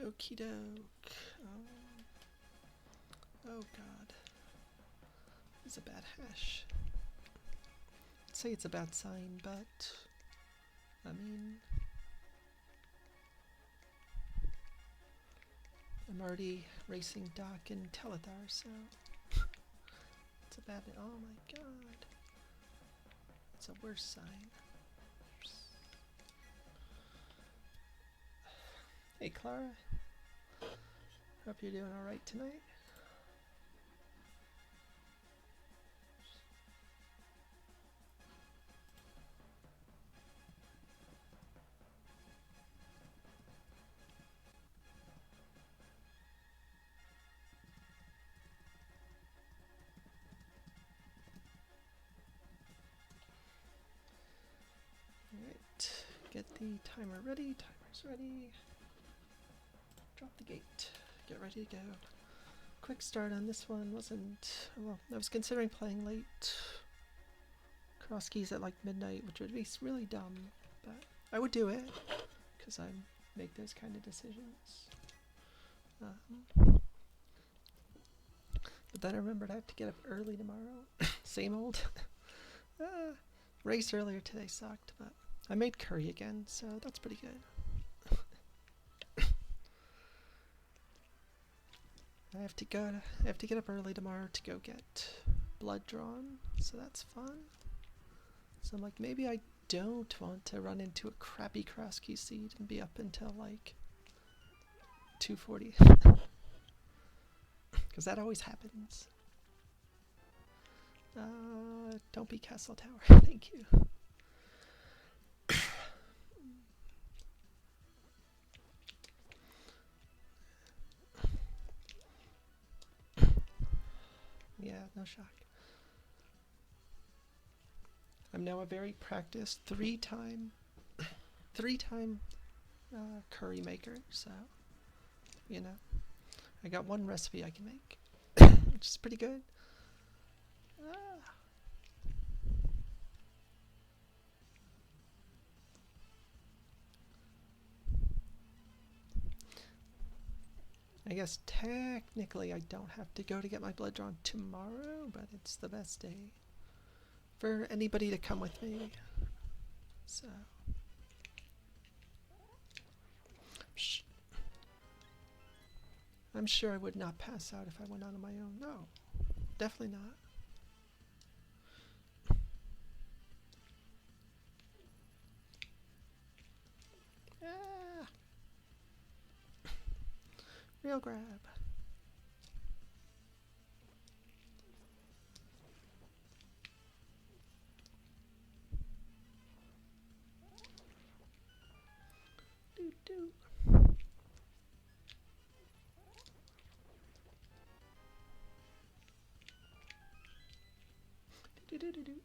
Okie doke. Oh god. It's a bad hash. I'd say it's a bad sign, but I mean, I'm already racing Doc and Telethar, so it's a bad. Oh my god. It's a worse sign. Hey Clara. Hope you're doing alright tonight. Alright, get the timer ready. Timer's ready. Drop the gate. Get ready to go. Quick start on this one wasn't, well, I was considering playing late cross keys at like midnight, which would be really dumb, but I would do it because I make those kind of decisions. But then I remembered I have to get up early tomorrow. Same old. Race earlier today sucked, but I made curry again, so that's pretty good. I have to get up early tomorrow to go get blood drawn, so that's fun. So I'm like, maybe I don't want to run into a crappy cross key seed and be up until like 2:40. Because that always happens. Don't be Castle Tower. Thank you. Yeah, no shock. I'm now a very practiced three-time curry maker, so, you know, I got one recipe I can make, which is pretty good. I guess technically I don't have to go to get my blood drawn tomorrow, but it's the best day for anybody to come with me. So, I'm sure I would not pass out if I went out on my own. No, definitely not. Ah. Real grab. Doo doo. Doo doo doo doo.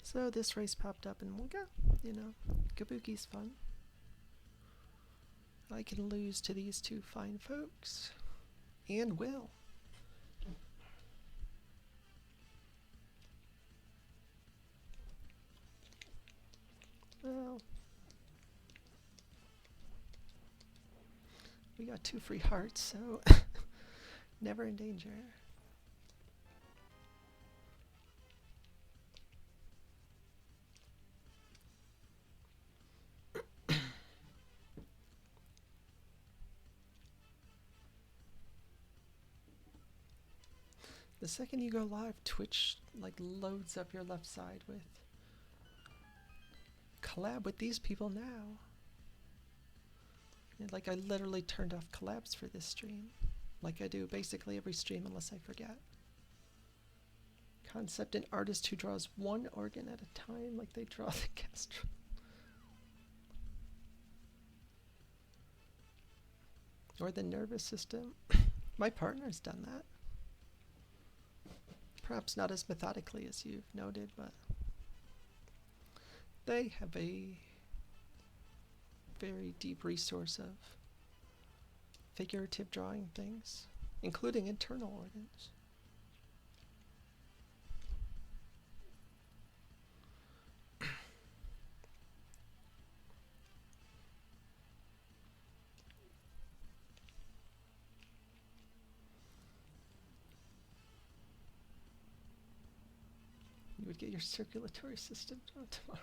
So this race popped up and we'll go. You know, Cabookey's fun. I can lose to these two fine folks. And will. Well, we got 2 free hearts, so never in danger. The second you go live, Twitch like loads up your left side with collab with these people now. And like I literally turned off collabs for this stream. Like I do basically every stream unless I forget. Concept an artist who draws one organ at a time, like they draw the castro. Or the nervous system. My partner's done that. Perhaps not as methodically as you've noted, but they have a very deep resource of figurative drawing things, including internal organs. would get your circulatory system done tomorrow.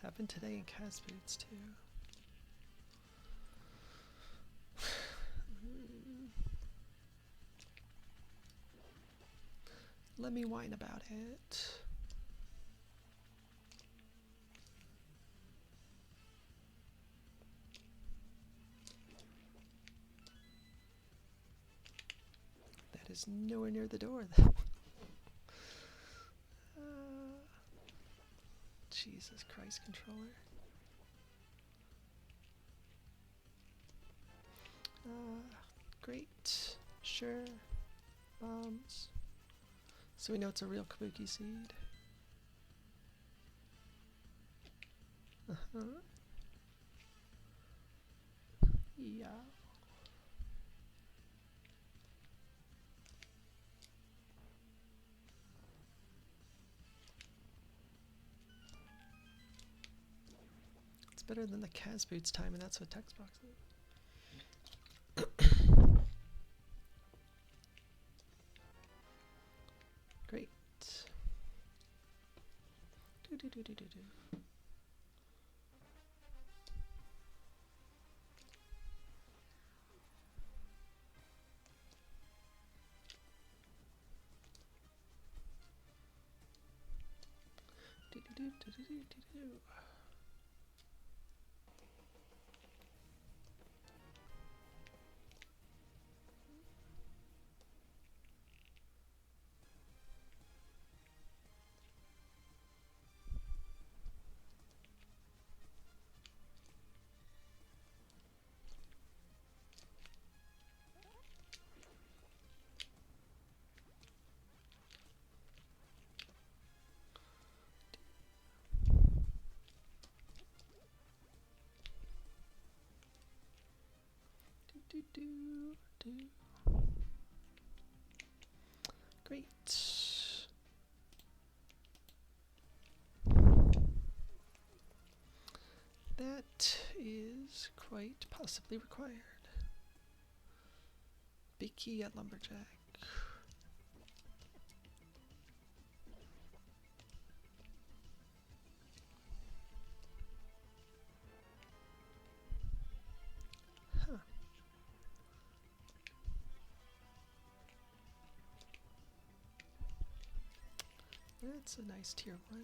Happened today in Cas boots too. Let me whine about it. That is nowhere near the door though. Jesus Christ, controller. Great. Sure. Bombs. So we know it's a real Cabookey seed. Yeah. It's better than the Cas boots time, and that's what text box is. Great. Do. Do. Great. That is quite possibly required. Big key at lumberjack. Huh. That's a nice tier 1.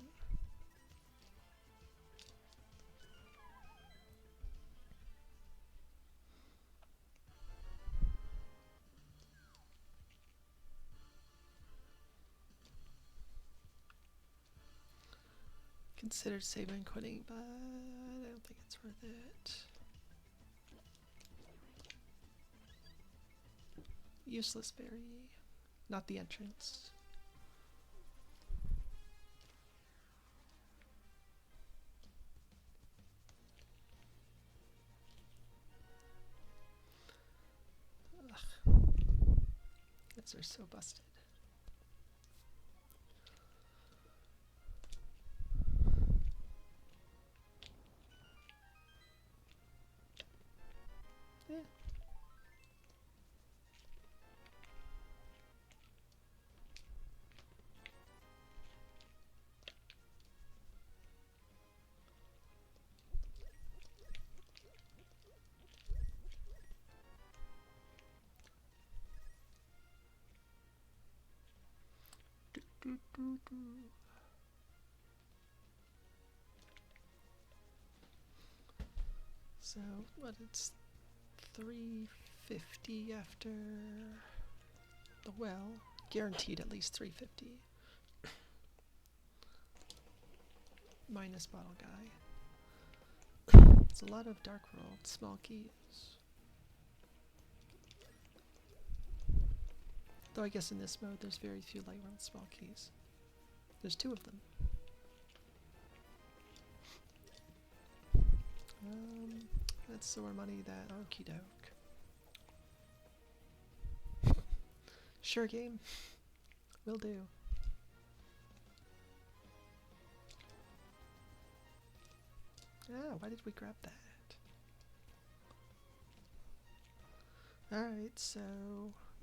Considered saving and quitting, but I don't think it's worth it. Useless berry, not the entrance. Ugh. Those are so busted. Yeah. So, what, it's 350 after the well. Guaranteed at least 350. Minus bottle guy. It's a lot of dark world, small keys. Though I guess in this mode there's very few light world small keys. There's 2 of them. That's sore money that okie doke. Sure, game. Will do. Ah, why did we grab that? Alright, so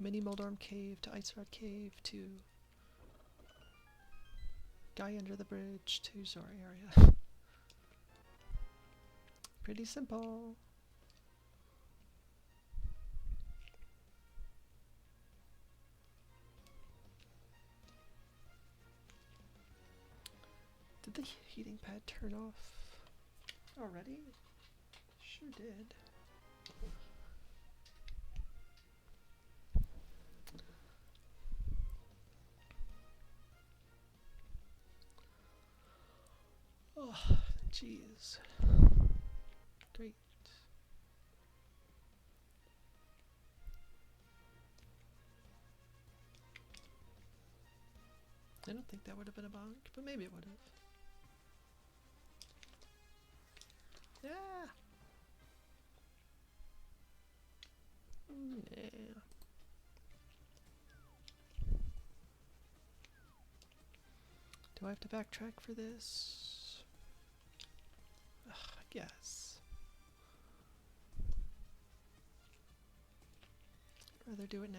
mini Moldorm Cave to Ice Rod Cave to Guy Under the Bridge to Zora area. Pretty simple. Did the heating pad turn off already? Sure did. Oh, jeez. Great. I don't think that would have been a bonk, but maybe it would have. Yeah. Yeah. Do I have to backtrack for this? Ugh, I guess. I'd rather do it now.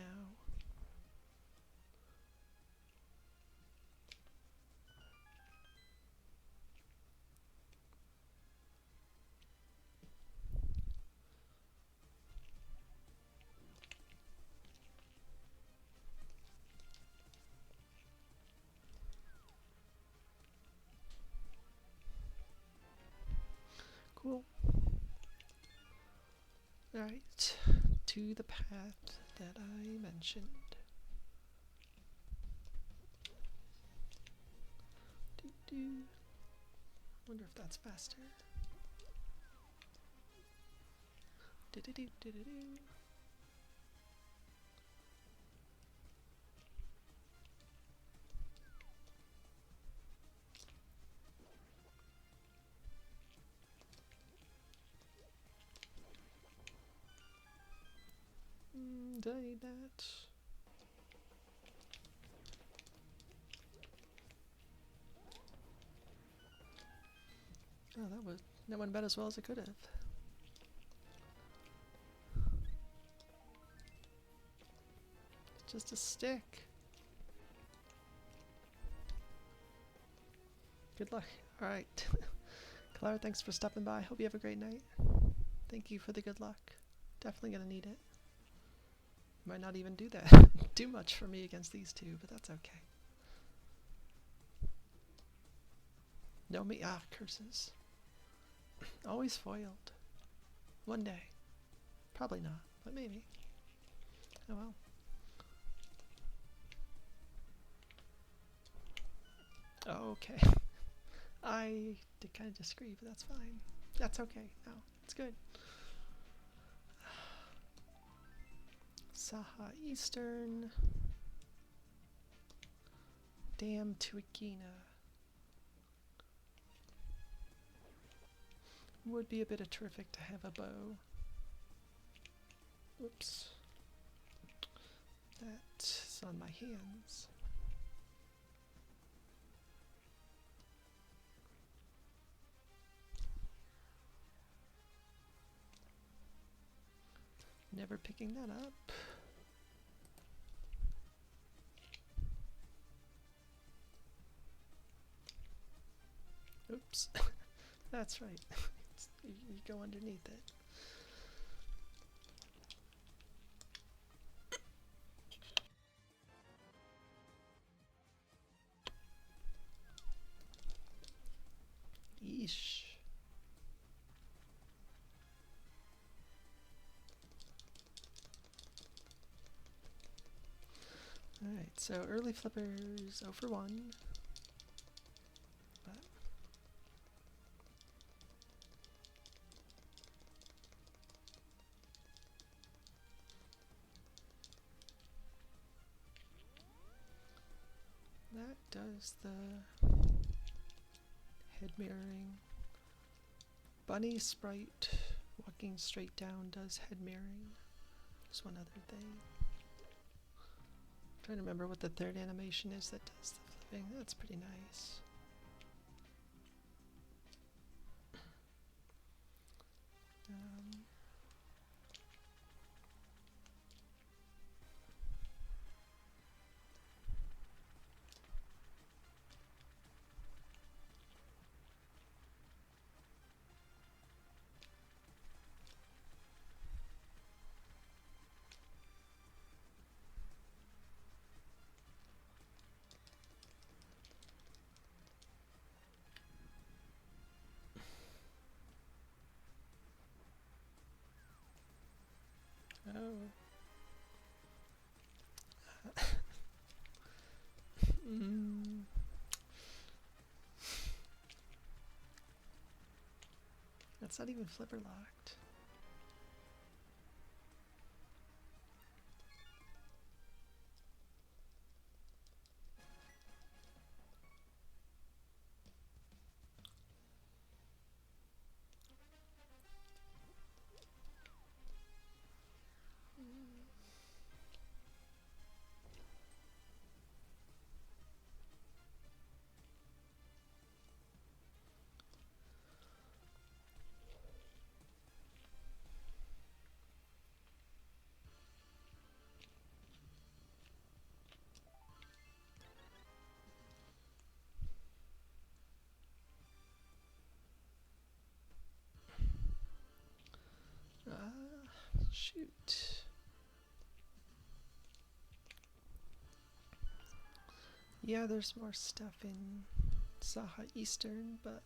Cool. Alright, to the path that I mentioned. Doo-doo. Wonder if that's faster. Do-do-do, do-do-do. Do I need that? Oh, that went about as well as it could have. It's just a stick. Good luck. Alright. Clara, thanks for stopping by. Hope you have a great night. Thank you for the good luck. Definitely gonna need it. Might not even do that. Do much for me against these two, but that's okay. No me. Ah, curses. Always foiled. One day. Probably not, but maybe. Oh well. Okay. I did kind of disagree, but that's fine. That's okay. No, it's good. Saha Eastern. Dam Tuikina. Would be a bit of terrific to have a bow. Oops. That's on my hands. Never picking that up. Oops. That's right. You go underneath it. Yeesh. Alright, so early flippers 0 for 1. But that does the head mirroring. Bunny Sprite walking straight down does head mirroring. There's one other thing. Trying to remember what the third animation is that does the flipping. That's pretty nice. Oh. That's not even flipper locked. Shoot. Yeah, there's more stuff in Saha Eastern, but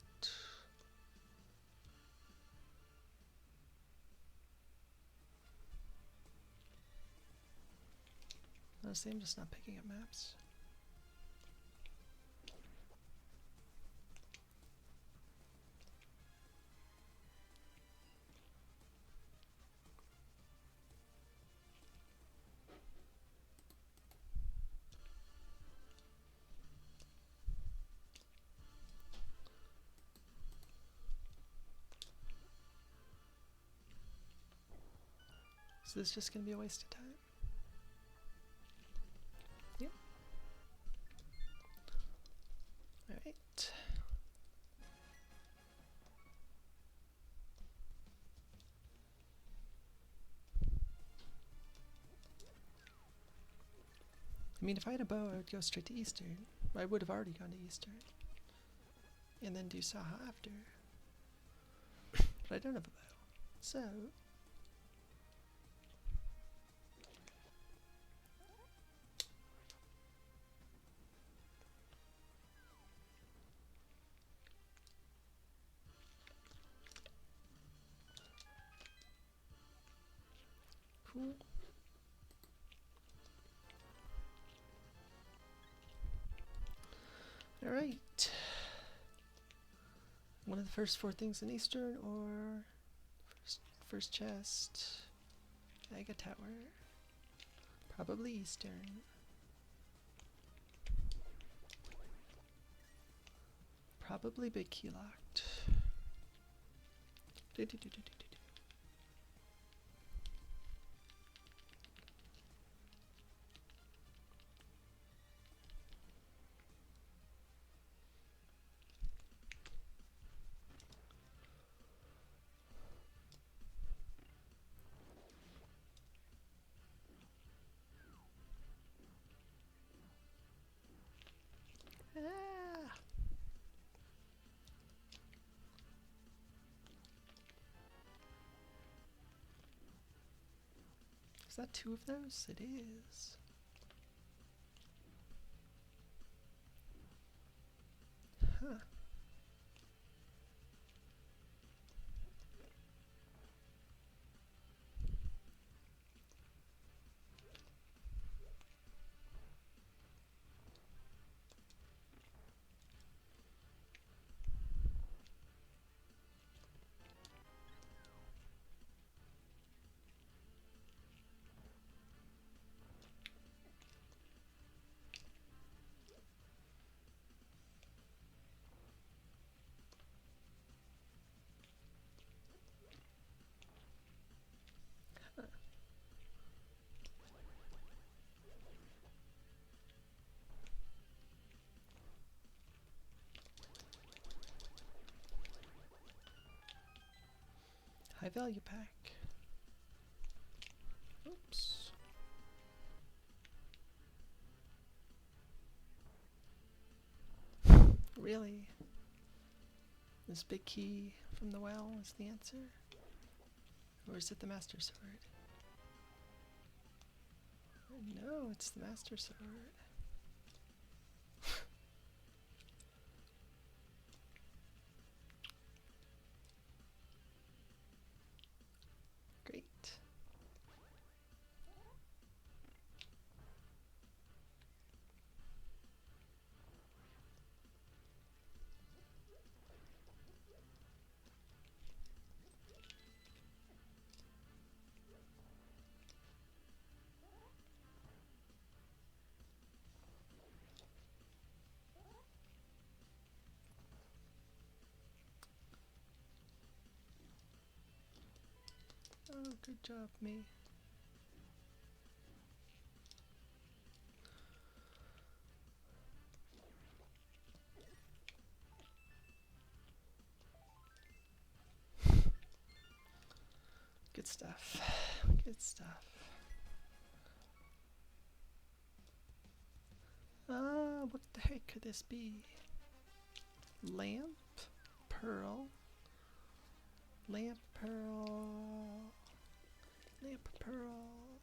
honestly, I'm just not picking up maps. So this is just going to be a waste of time. Yep. Alright. I mean, if I had a bow, I would go straight to Eastern. I would have already gone to Eastern. And then do Saha after. But I don't have a bow. So... Cool. Alright. One of the first 4 things in Eastern, or first chest. Aga Tower. Probably Eastern. Probably big key locked. Ah. Is that 2 of those? It is. Huh. High value pack. Oops. Really? This big key from the well is the answer? Or is it the Master Sword? No, it's the Master Sword. Great. Oh, good job, me. Good stuff. Good stuff. What the heck could this be? Lamp? Pearl? Lamp, pearl... Lamp, pearl...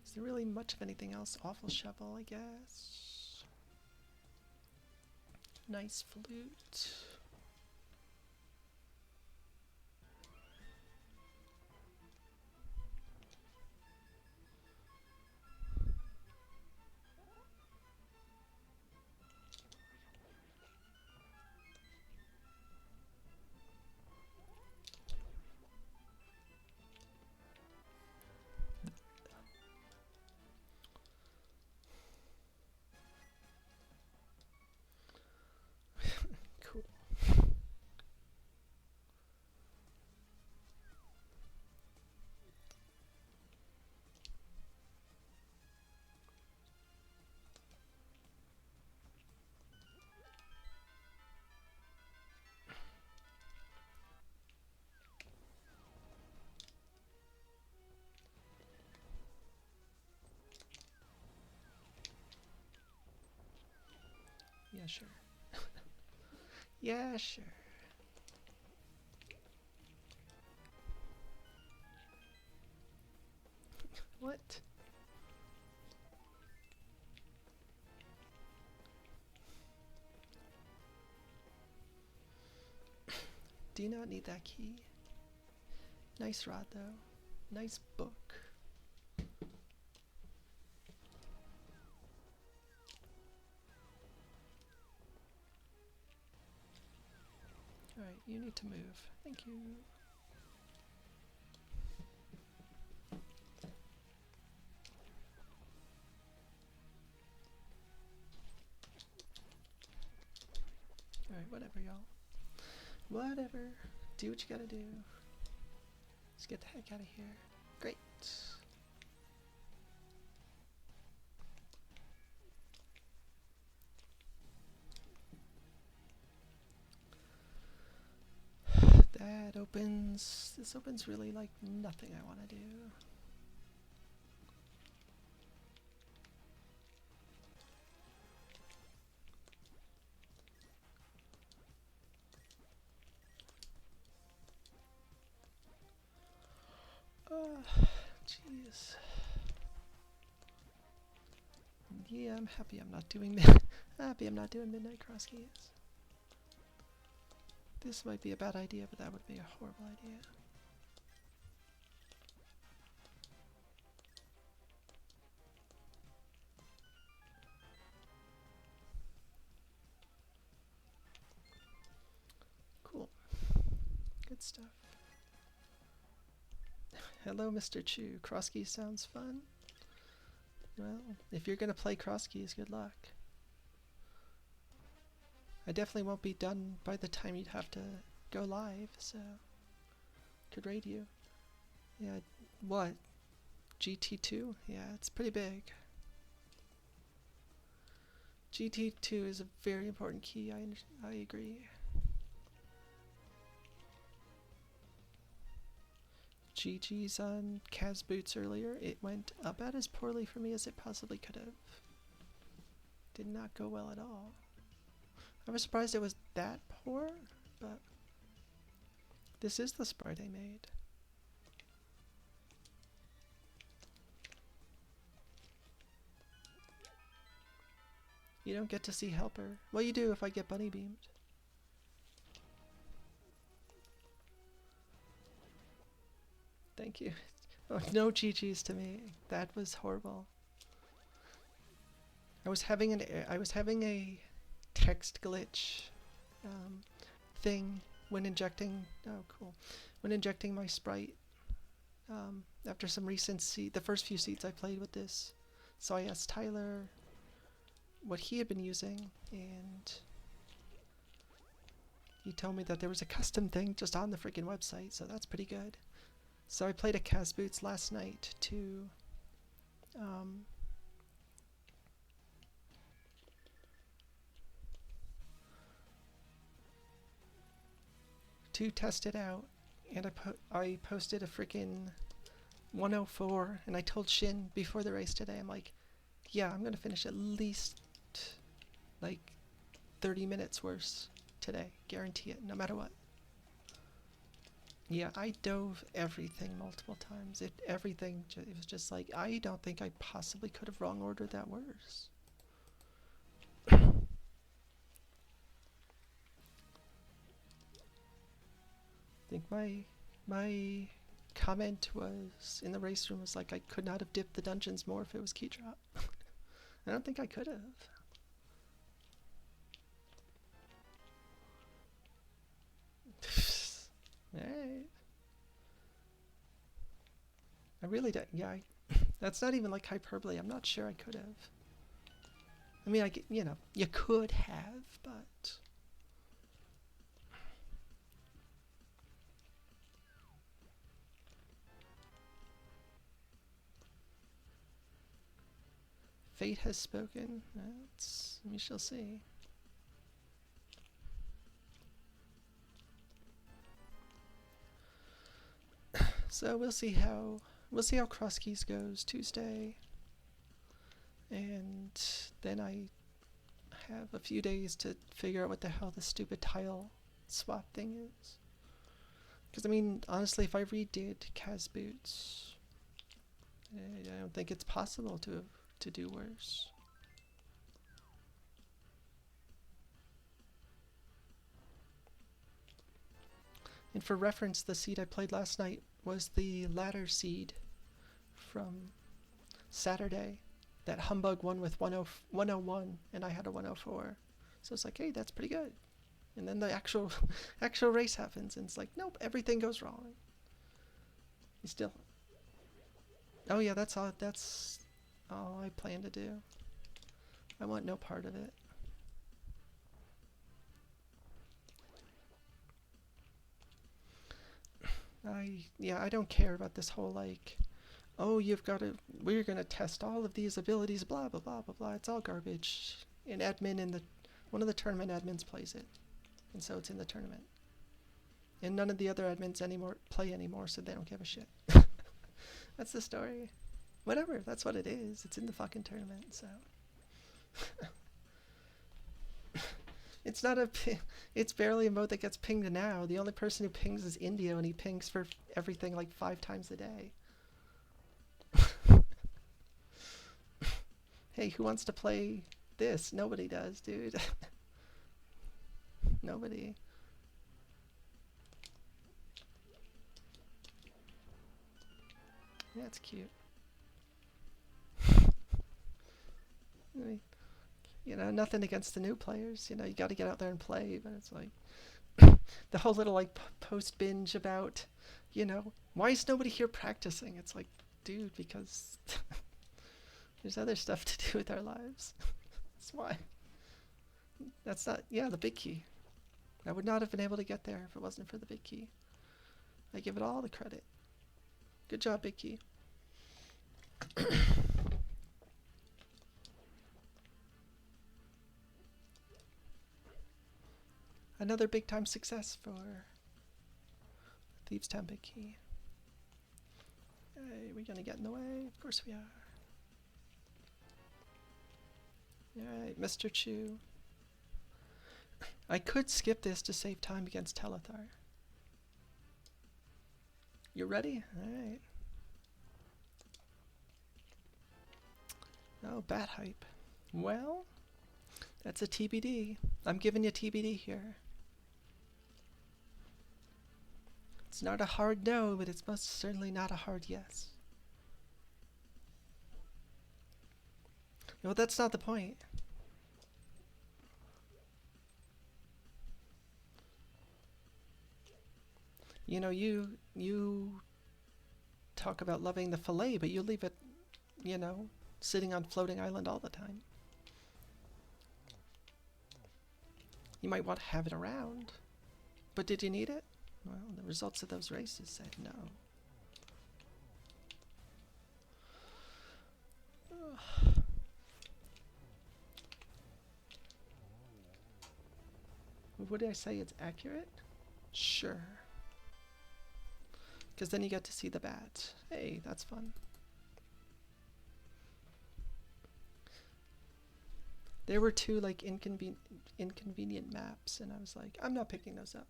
Is there really much of anything else? Awful shovel, I guess. Nice flute. Cool. Yeah, sure. Yeah, sure. What? Do you not need that key? Nice rod, though. Nice book. Alright, you need to move. Thank you. Alright, whatever, y'all. Whatever. Do what you gotta do. Let's get the heck out of here. Great. That opens... This opens really like nothing I want to do. Jeez. Yeah, I'm happy I'm not doing midnight cross keys. This might be a bad idea, but that would be a horrible idea. Cool. Good stuff. Hello, Mr. Chu. Cross keys sounds fun. Well, if you're gonna play cross keys, good luck. I definitely won't be done by the time you'd have to go live, so could raid you. Yeah, what? GT2? Yeah, it's pretty big. GT2 is a very important key, I agree. GG's on Kaz Boots earlier. It went about as poorly for me as it possibly could have. Did not go well at all. I was surprised it was that poor, but this is the sprite I made. You don't get to see Helper. Well, you do if I get bunny beamed. Thank you. Oh, no GG's to me. That was horrible. I was having a text glitch thing when injecting. Oh, cool. When injecting my sprite after some recent the first few seeds I played with this. So I asked Tyler what he had been using, and he told me that there was a custom thing just on the freaking website, so that's pretty good. So I played a Kaz Boots last night to test it out, and I posted a freaking 104, and I told Shin before the race today, I'm like, yeah, I'm gonna finish at least like 30 minutes worse today, guarantee it, no matter what. Yeah, I dove everything multiple times. It was just like, I don't think I possibly could have wrong ordered that worse. I think my comment was in the race room was like, I could not have dipped the dungeons more if it was key drop. I don't think I could have. Hey. I really don't. Yeah, that's not even like hyperbole. I'm not sure I could have. I mean, you know, you could have, but fate has spoken. We shall see. So we'll see how Cross Keys goes Tuesday, and then I have a few days to figure out what the hell the stupid tile swap thing is. Because I mean, honestly, if I redid Kaz Boots, I don't think it's possible to do worse. And for reference, the seed I played last night was the ladder seed from Saturday. That humbug won with 101, and I had a 104. So it's like, hey, that's pretty good. And then the actual race happens, and it's like, nope, everything goes wrong. You still... Oh yeah, that's all I plan to do. I want no part of it. I don't care about this whole like, oh, we're gonna test all of these abilities, blah blah blah blah blah. It's all garbage. An admin one of the tournament admins plays it, and so it's in the tournament. And none of the other admins play anymore, so they don't give a shit. That's the story. Whatever, that's what it is. It's in the fucking tournament, so. It's barely a mode that gets pinged now. The only person who pings is Indio, and he pings for everything like 5 times a day. Hey, who wants to play this? Nobody does, dude. Nobody. Yeah, it's cute. I mean, you know, nothing against the new players. You know, you got to get out there and play, but it's like the whole little like post binge about, you know, why is nobody here practicing? It's like, dude, because there's other stuff to do with our lives. That's why. That's not, yeah, the big key. I would not have been able to get there if it wasn't for the big key. I give it all the credit. Good job, big key. Another big time success for Thieves' Town Big Key. Hey, we gonna get in the way? Of course we are. Alright, Mr. Chu. I could skip this to save time against Telethar. You ready? Alright. Oh, bat hype. Well, that's a TBD. I'm giving you TBD here. It's not a hard no, but it's most certainly not a hard yes. Well, that's not the point. You know, you talk about loving the fillet, but you leave it, you know, sitting on floating island all the time. You might want to have it around, but did you need it? Well, the results of those races said no. What did I say? It's accurate? Sure. Because then you get to see the bat. Hey, that's fun. There were two like inconvenient maps, and I was like, I'm not picking those up.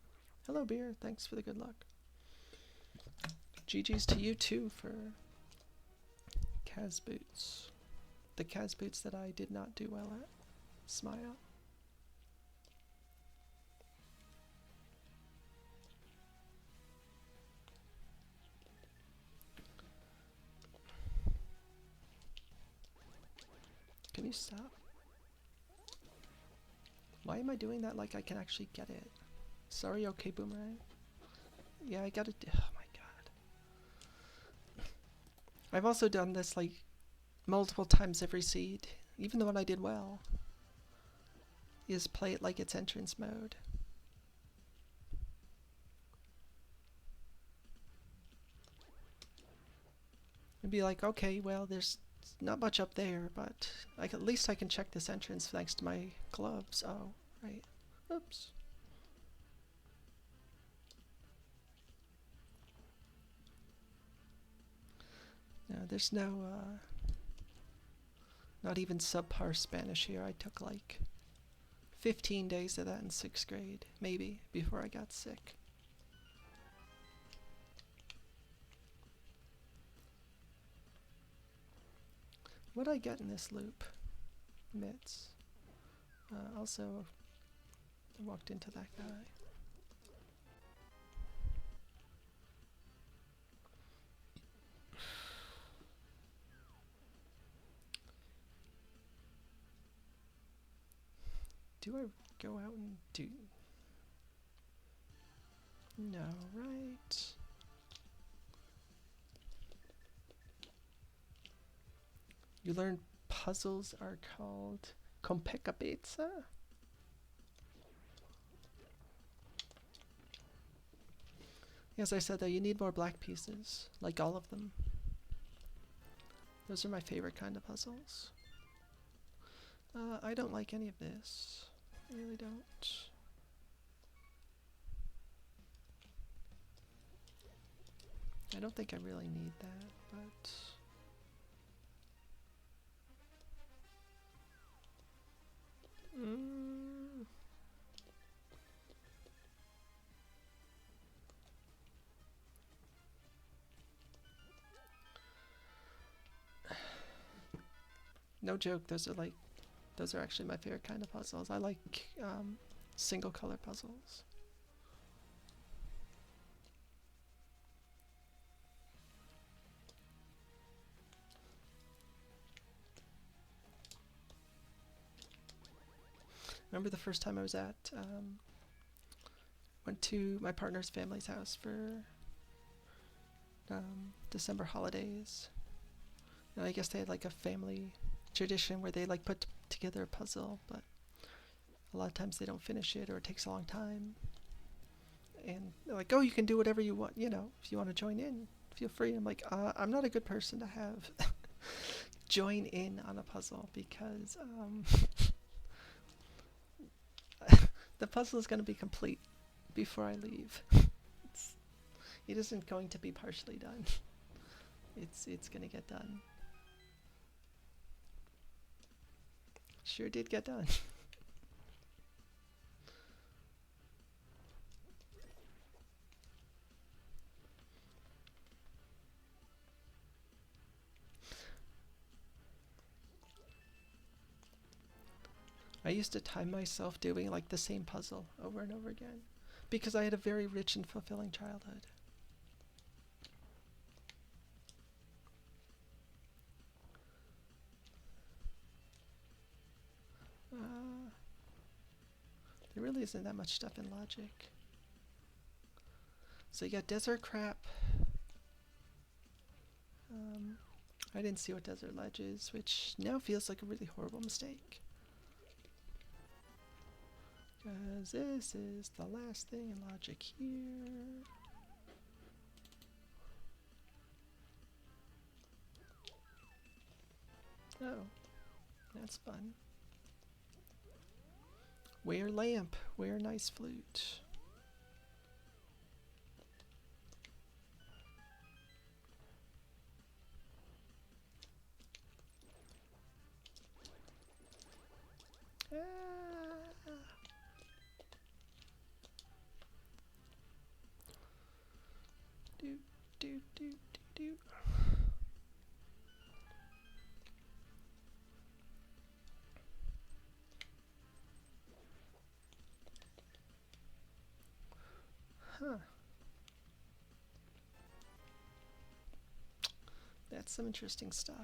Hello, Beer. Thanks for the good luck. GG's to you too for Kaz boots. The Kaz boots that I did not do well at. Smile. Can you stop? Why am I doing that like I can actually get it? Sorry, okay, Boomerang. Yeah, I gotta do. Oh my god. I've also done this like multiple times every seed, even the one I did well. Is play it like it's entrance mode. And be like, okay, well, there's not much up there, but at least I can check this entrance thanks to my gloves. Oh, right. Oops. No, there's no, not even subpar Spanish here. I took like 15 days of that in 6th grade, maybe, before I got sick. What did I get in this loop? Mitts. Also, I walked into that guy. Do I go out and do... No, right? You learn puzzles are called Compecapizza? As I said though, you need more black pieces, like all of them. Those are my favorite kind of puzzles. I don't like any of this. I really don't. I don't think I really need that, but... No joke, those are actually my favorite kind of puzzles. I like single color puzzles. Remember the first time I was at, went to my partner's family's house for December holidays. And I guess they had like a family tradition where they like put together a puzzle, but a lot of times they don't finish it or it takes a long time. And they're like, oh, you can do whatever you want, you know, if you want to join in, feel free. I'm like, I'm not a good person to have join in on a puzzle because the puzzle is going to be complete before I leave. It isn't going to be partially done. It's going to get done. Sure did get done. I used to time myself doing like the same puzzle over and over again because I had a very rich and fulfilling childhood. There really isn't that much stuff in logic. So you got desert crap. I didn't see what desert ledge is, which now feels like a really horrible mistake. Because this is the last thing in logic here. Oh, that's fun. Wear lamp, wear nice flute. Do, do, do, do, do. Huh. That's some interesting stuff.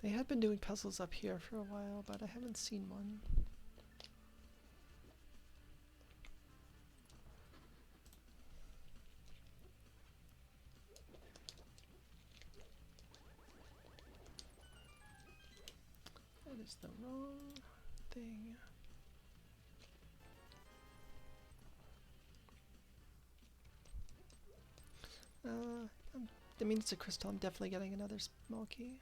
They had been doing puzzles up here for a while, but I haven't seen one. That is the wrong thing. I mean, it's a crystal. I'm definitely getting another small key.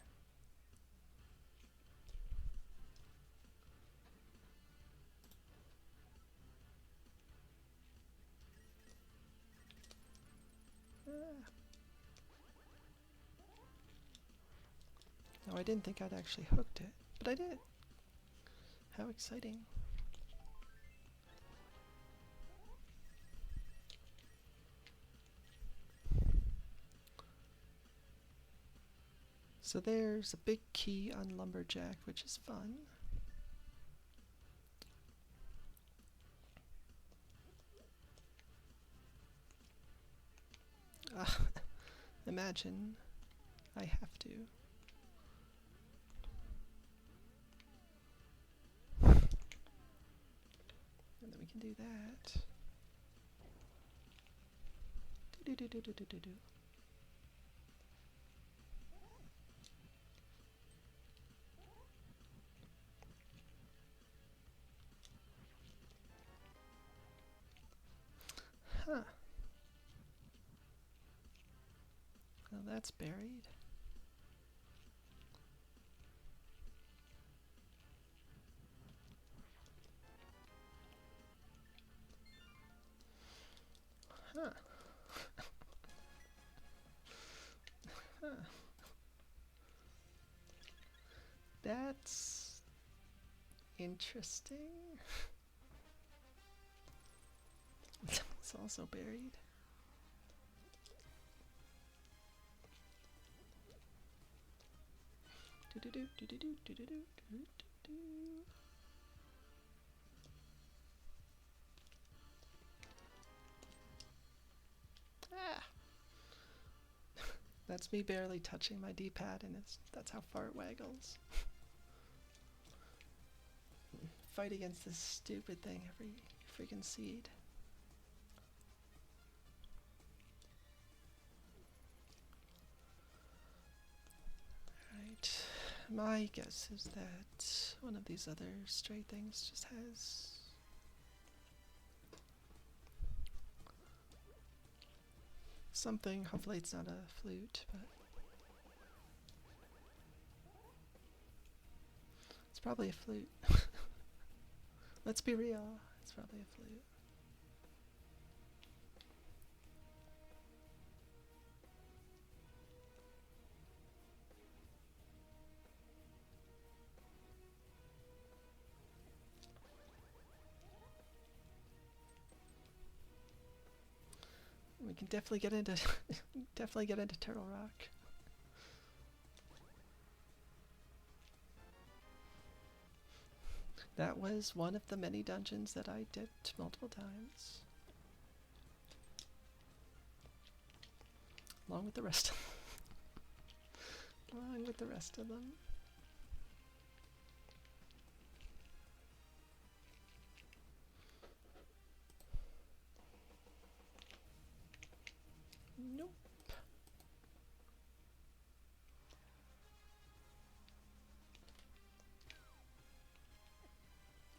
No, I didn't think I'd actually hooked it, but I did. How exciting. So there's a big key on Lumberjack, which is fun. Imagine I have to. And then we can do that. Do do do do do do do. Huh. Well, that's buried. Huh. Huh. That's interesting. It's also buried. Do do do do do do do do do do. Ah. That's me barely touching my D-pad, and that's how far it waggles. Fight against this stupid thing every freaking seed. My guess is that one of these other stray things just has something. Hopefully it's not a flute, but it's probably a flute. Let's be real, it's probably a flute. We can definitely get into Turtle Rock. That was one of the many dungeons that I dipped multiple times. Along with the rest of them. Along with the rest of them. Nope.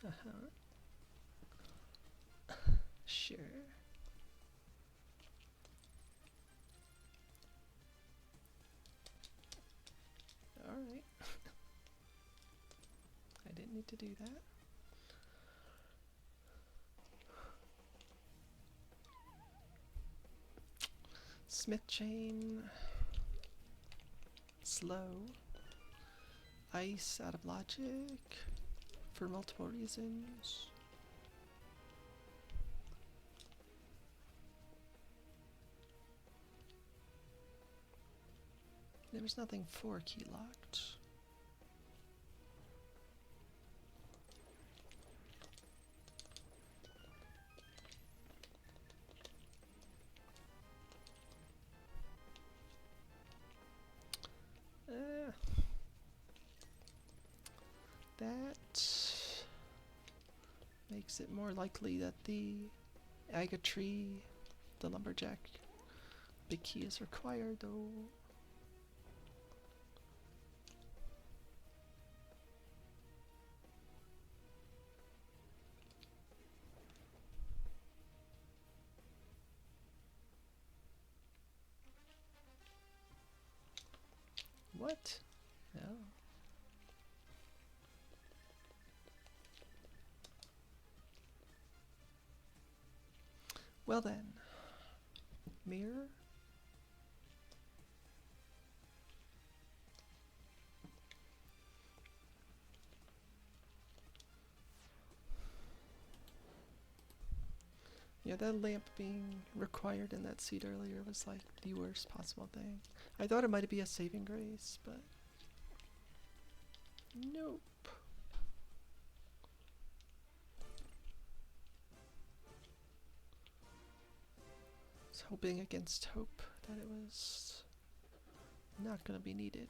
Uh-huh. Sure. Alright. I didn't need to do that. Smith chain. Slow. Ice out of logic. For multiple reasons. There was nothing 4 key locked. That makes it more likely that the Agatree, the lumberjack, big key is required though. What? No. Well then, mirror. Yeah, that lamp being required in that seat earlier was like the worst possible thing. I thought it might be a saving grace, but nope. I was hoping against hope that it was not going to be needed.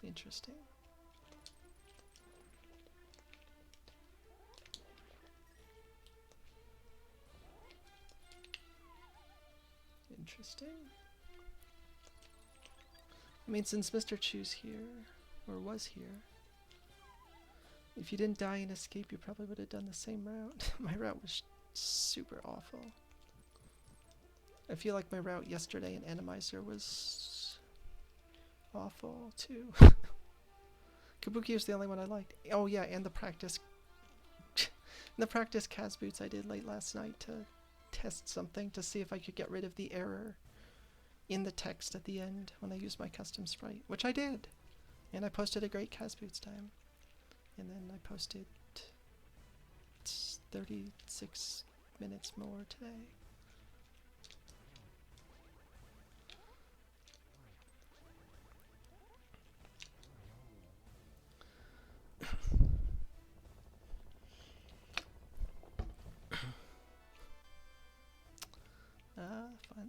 Interesting. Interesting. I mean, since Mr. Chu's here, or was here, if you didn't die and escape, you probably would have done the same route. My route was super awful. I feel like my route yesterday in Animizer was awful too. Cabookey was the only one I liked. Oh yeah, and the practice Cas boots I did late last night to test something to see if I could get rid of the error in the text at the end when I used my custom sprite, which I did. And I posted a great Cas boots time. And then I posted 36 minutes more today. Fun.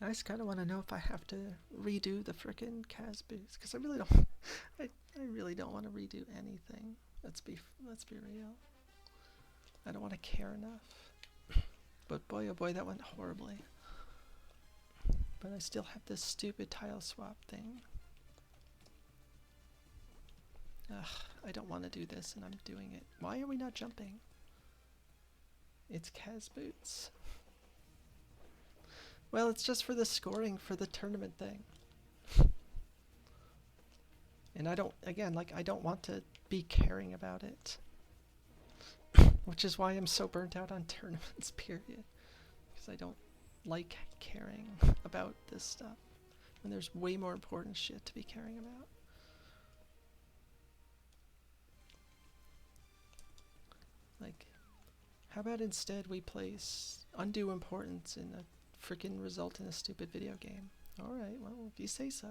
I just kind of want to know if I have to redo the frickin' Cas boots, because I really don't. I really don't want to redo anything. Let's be real. I don't want to care enough. But boy, oh boy, that went horribly. But I still have this stupid tile swap thing. Ugh, I don't want to do this, and I'm doing it. Why are we not jumping? It's Cas boots. Well, it's just for the scoring for the tournament thing. And I don't, again, like, I don't want to be caring about it. Which is why I'm so burnt out on tournaments, period. Because I don't like caring about this stuff. When there's way more important shit to be caring about. Like, how about instead we place undue importance in a freaking result in a stupid video game? Alright, well, if you say so.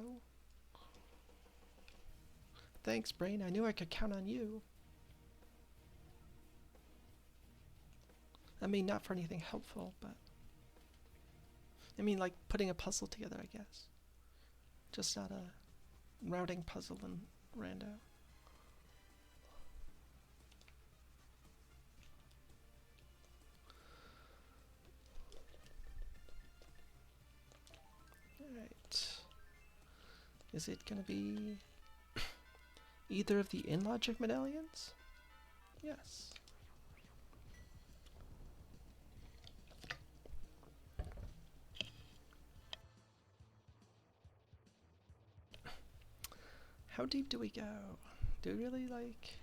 Thanks, Brain. I knew I could count on you. I mean, not for anything helpful, but... I mean, like, putting a puzzle together, I guess. Just not a routing puzzle in rando. Alright. Is it gonna be either of the in-logic medallions? Yes. How deep do we go? Do we really, like...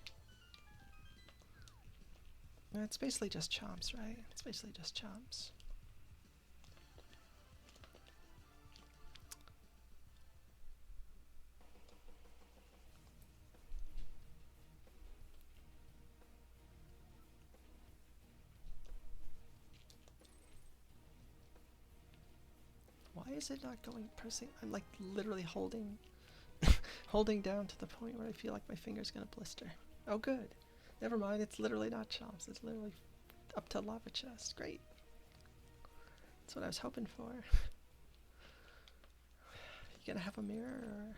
It's basically just chomps, right? It's basically just chomps. Why is it not going pressing? I'm like literally holding holding down to the point where I feel like my finger's gonna blister. Oh good. Never mind, it's literally not chomps, it's literally up to lava chest. Great. That's what I was hoping for. You gonna have a mirror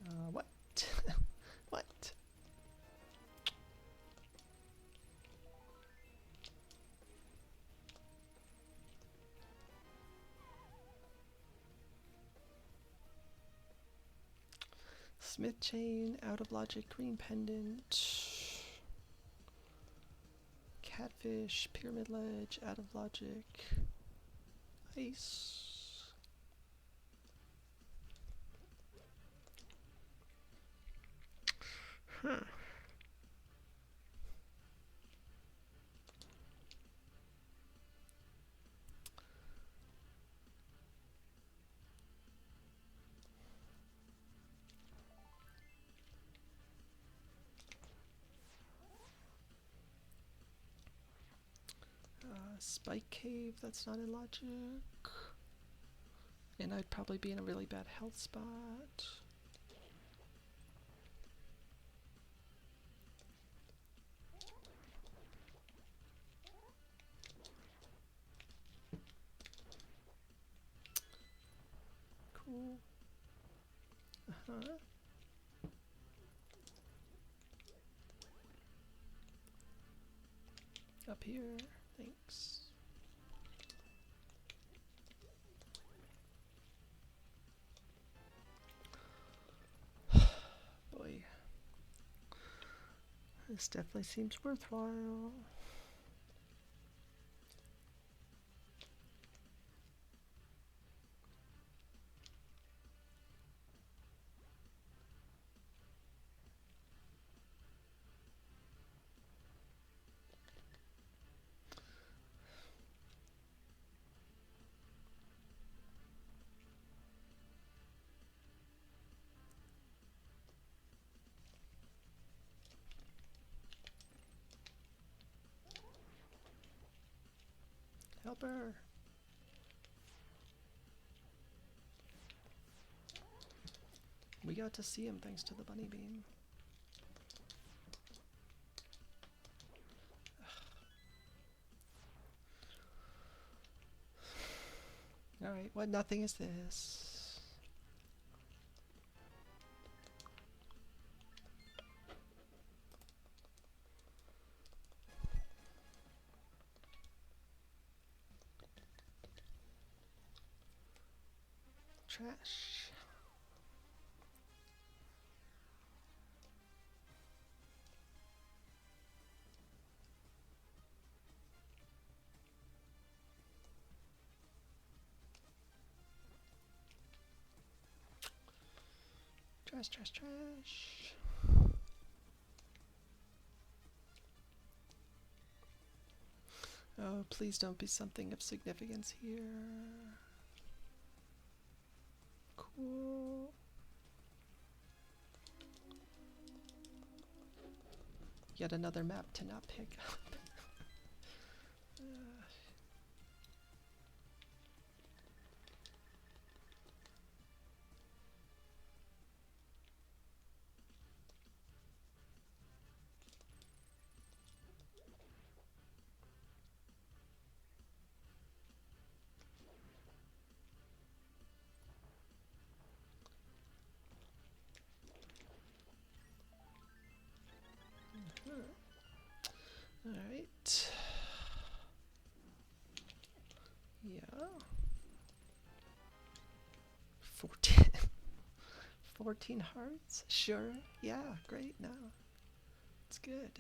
or what? What? Smith chain, out of logic, green pendant. Catfish, pyramid ledge, out of logic. Ice. Huh. Spike cave, that's not in logic. And I'd probably be in a really bad health spot. Cool. Uh-huh. Up here, thanks. Boy. This definitely seems worthwhile. Help her. We got to see him thanks to the bunny beam. Alright, what nothing is this? Trash. Trash, trash, trash. Oh, please don't be something of significance here. Cool. Yet another map to not pick up. Alright. Yeah. 14. 14 hearts? Sure. Yeah, great. No. It's good.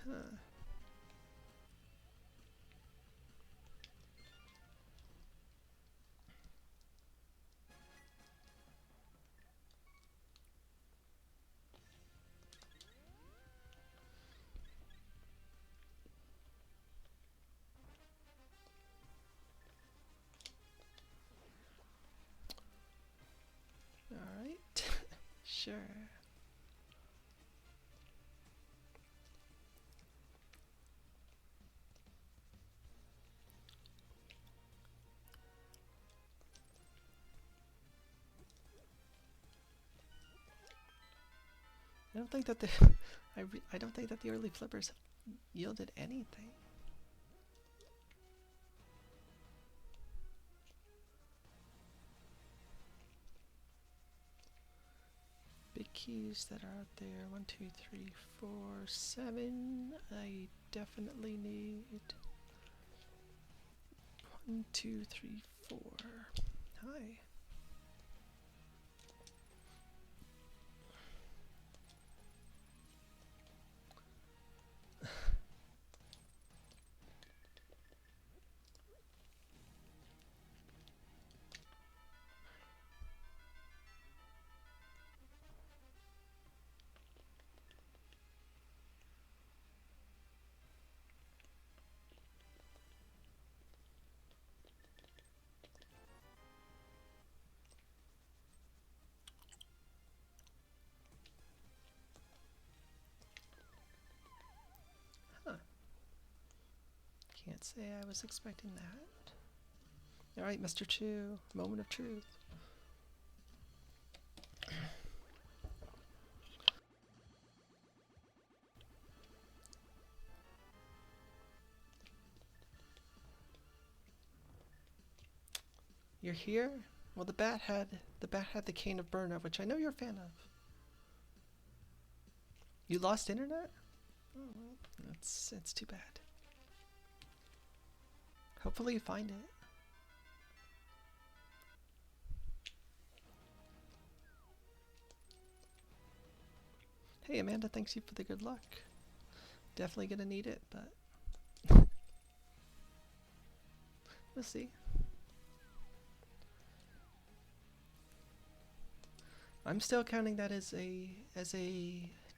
Huh. Alright. Sure. I don't think that the I don't think that the early flippers have yielded anything. Big keys that are out there. 1, 2, 3, 4, 7. I definitely need 1, 2, 3, 4. Hi. Huh. Can't say I was expecting that. Alright, Mr. Chu. Moment of truth. You're here? Well, the bat had the cane of Burna, which I know you're a fan of. You lost internet? Oh, well, it's too bad. Hopefully you find it. Hey, Amanda, thanks you for the good luck. Definitely gonna need it, but we'll see. I'm still counting that as a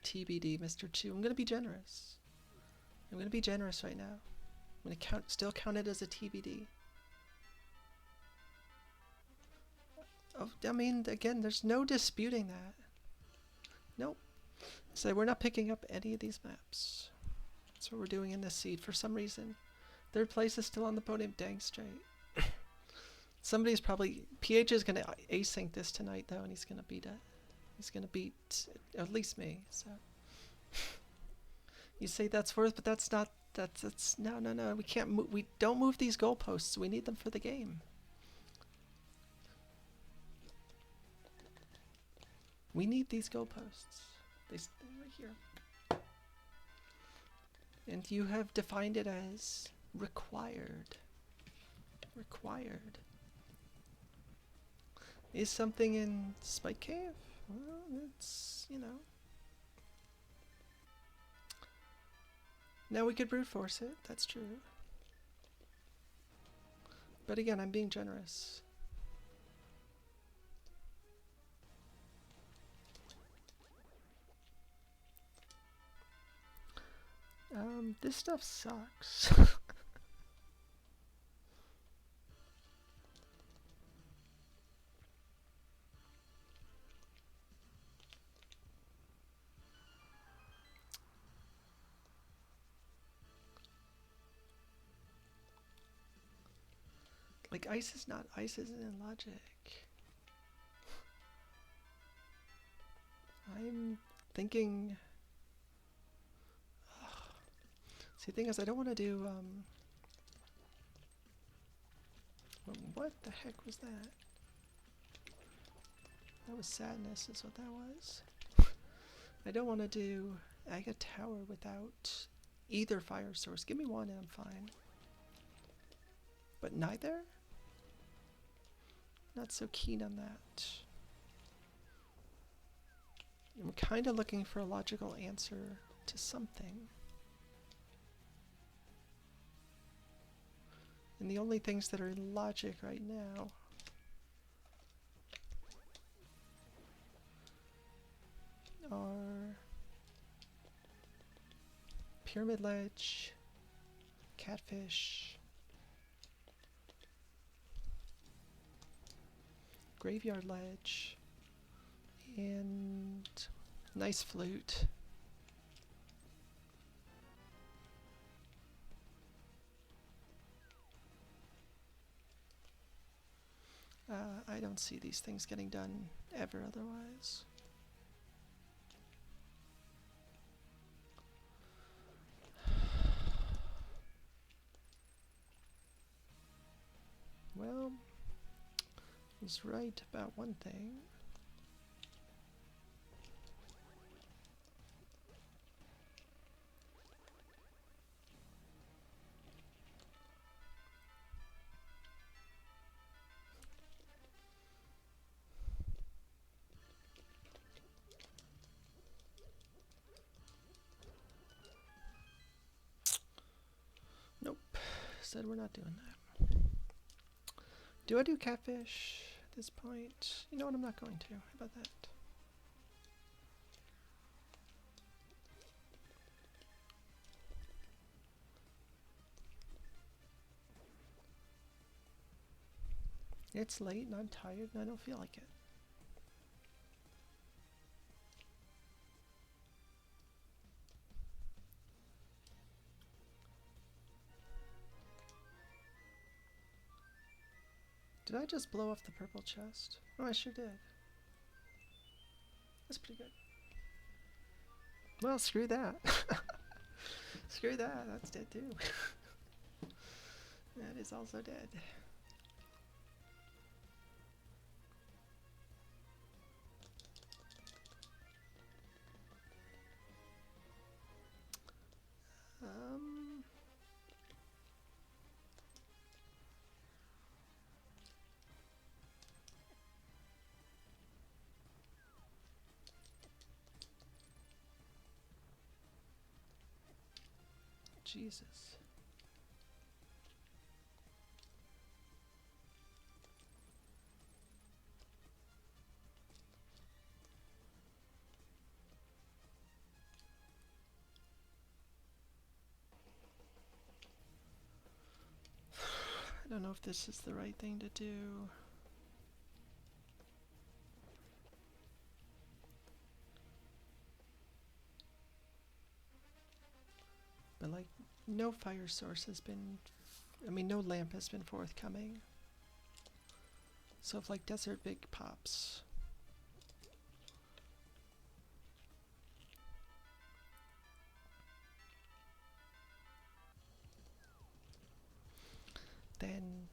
TBD, Mr. Chu. I'm gonna be generous. I'm gonna be generous right now. I'm gonna still count it as a TBD. Oh, I mean, again, there's no disputing that. Nope. So we're not picking up any of these maps. That's what we're doing in this seed for some reason. Third place is still on the podium. Dang straight. Somebody's probably... PH is going to async this tonight, though, and he's going to beat it. He's going to beat at least me, so... You say that's worth, but that's not... That's no. We can't move... We don't move these goalposts. We need them for the game. We need these goalposts. They're right here. And you have defined it as required. Required. Is something in Spike Cave? Well, it's, you know. Now we could brute force it, that's true. But again, I'm being generous. This stuff sucks. Like, ice isn't in logic. I'm thinking... See, the thing is, I don't want to do, what the heck was that? That was sadness, is what that was. I don't want to do Agate Tower without either fire source. Give me one and I'm fine. But neither? Not so keen on that. I'm kind of looking for a logical answer to something. And the only things that are in logic right now are Pyramid Ledge, Catfish, Graveyard Ledge, and Nice Flute. I don't see these things getting done ever otherwise. Well, he's right about one thing. Nope, said we're not doing that. Do I do Catfish at this point? You know what, I'm not going to. How about that? It's late and I'm tired and I don't feel like it. Did I just blow off the purple chest? Oh, I sure did. That's pretty good. Well, screw that. Screw that, that's dead too. That is also dead. Jesus. know if this is the right thing to do. But like, no fire source has been, I mean, no lamp has been forthcoming. So if like Desert Big pops, then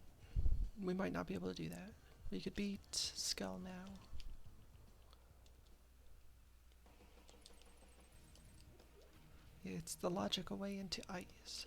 we might not be able to do that. We could beat Skull now. It's the logical way into ice.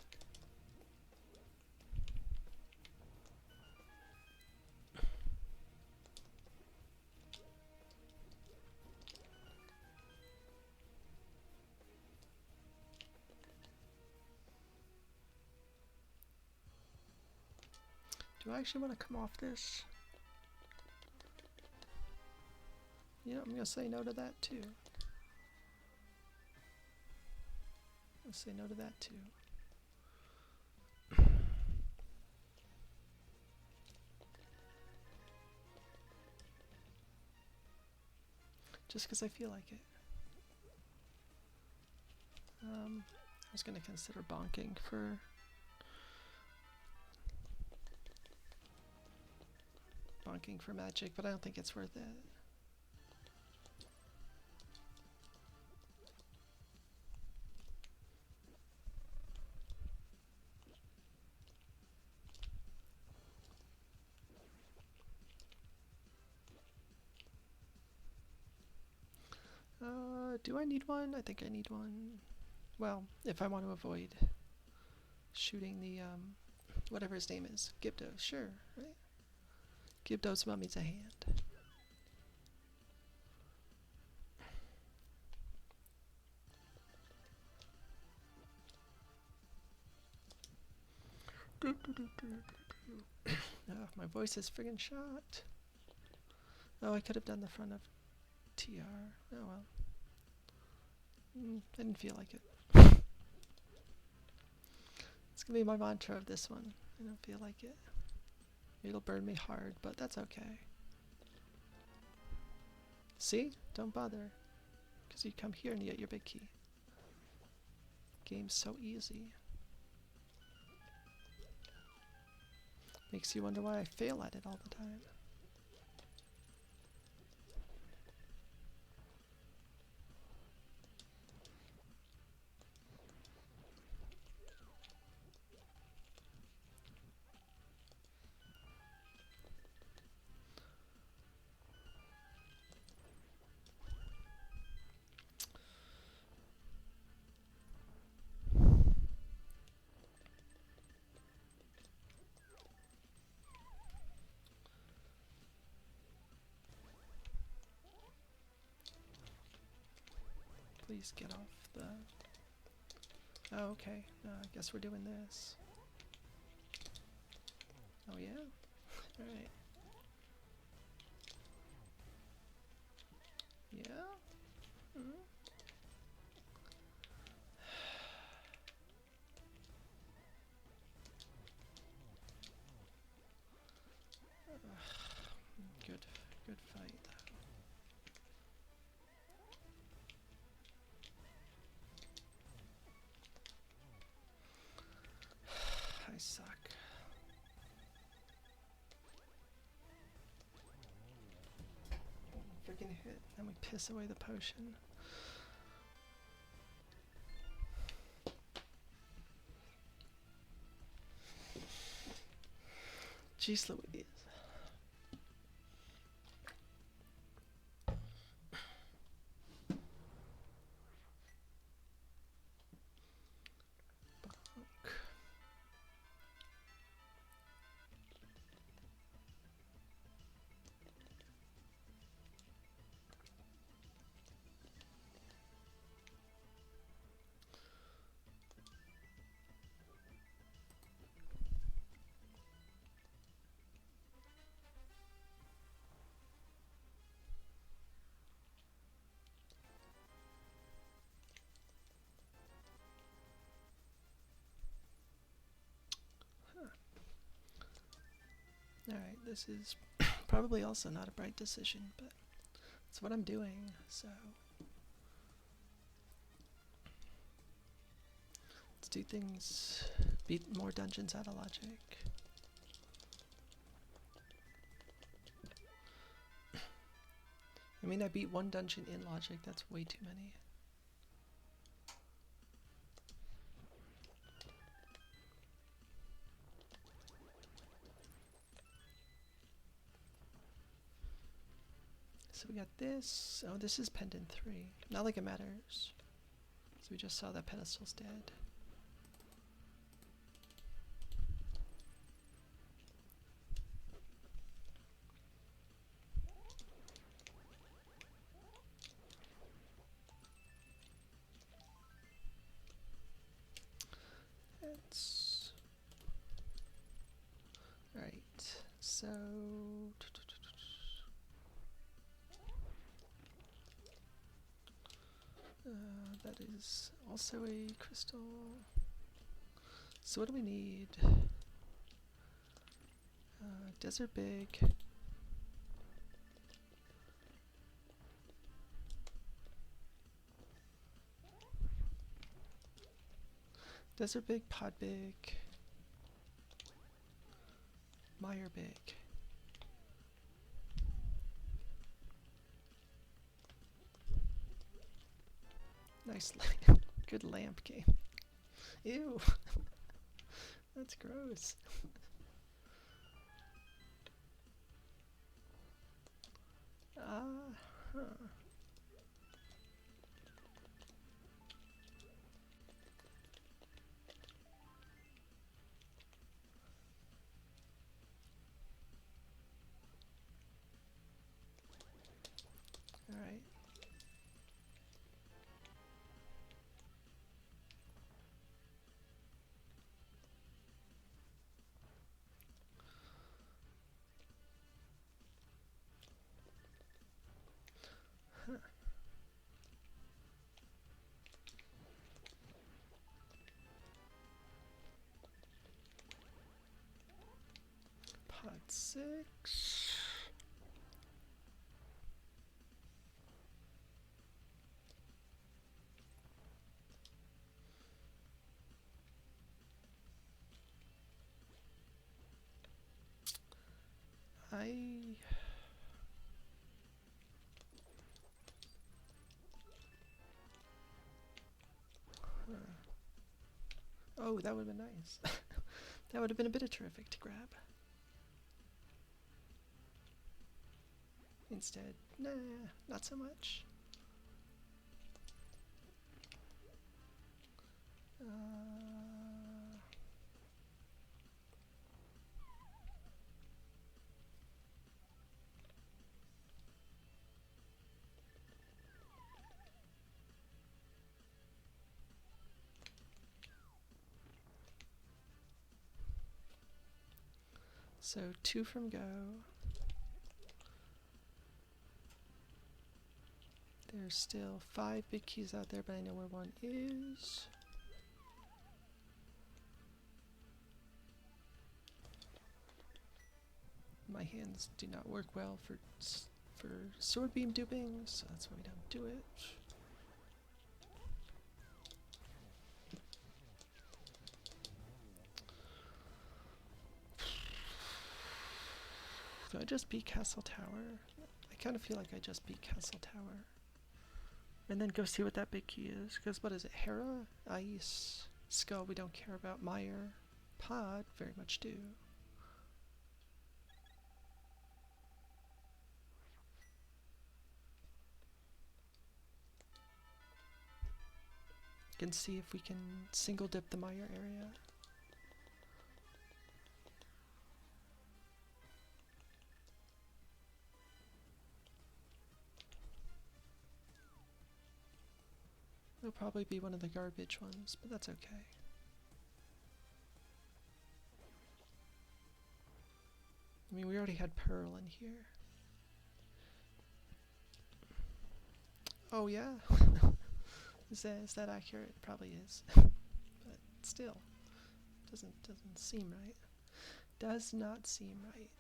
Do I actually want to come off this? You know, I'm going to say no to that too. Let's say no to that too. Just because I feel like it. I was going to consider bonking for magic, but I don't think it's worth it. Do I need one? I think I need one. Well, if I want to avoid shooting the, whatever his name is, Gibdo, sure, right? Gibdo's mummy's a hand. Oh, my voice is friggin' shot. Oh, I could have done the front of TR. Oh well. I didn't feel like it. It's gonna be my mantra of this one. I don't feel like it. It'll burn me hard, but that's okay. See? Don't bother. Because you come here and you get your big key. Game's so easy. Makes you wonder why I fail at it all the time. Please get off the... Oh, okay. I guess we're doing this. Oh, yeah? Alright. Yeah? Mm-hmm. Good fight. I suck. Freaking hit, then we piss away the potion. Jeez Louise. this is probably also not a bright decision, but it's what I'm doing, so let's do things, beat more dungeons out of logic. I mean, I beat one dungeon in logic, that's way too many. So we got this. Oh, this is pendant 3. Not like it matters. So we just saw that pedestal's dead. That's right. So that is also a crystal. So what do we need? Desert big. Desert big, pod big, mire big. Nice, good lamp game. Ew, that's gross. Huh. All right. Huh. Pod 6. Oh, that would have been nice. That would have been a bit of terrific to grab. Instead, nah, not so much. So 2 from go. There's still 5 big keys out there, but I know where one is. My hands do not work well for sword beam duping, so that's why we don't do it. Do I just beat Castle Tower? I kind of feel like I just beat Castle Tower. And then go see what that big key is, because what is it? Hera? Ice. Skull we don't care about. Mire. Pod very much do. Can see if we can single dip the Mire area. It'll probably be one of the garbage ones, but that's okay. I mean, we already had Pearl in here. Oh yeah? Is that accurate? It probably is. But still, doesn't seem right. Does not seem right.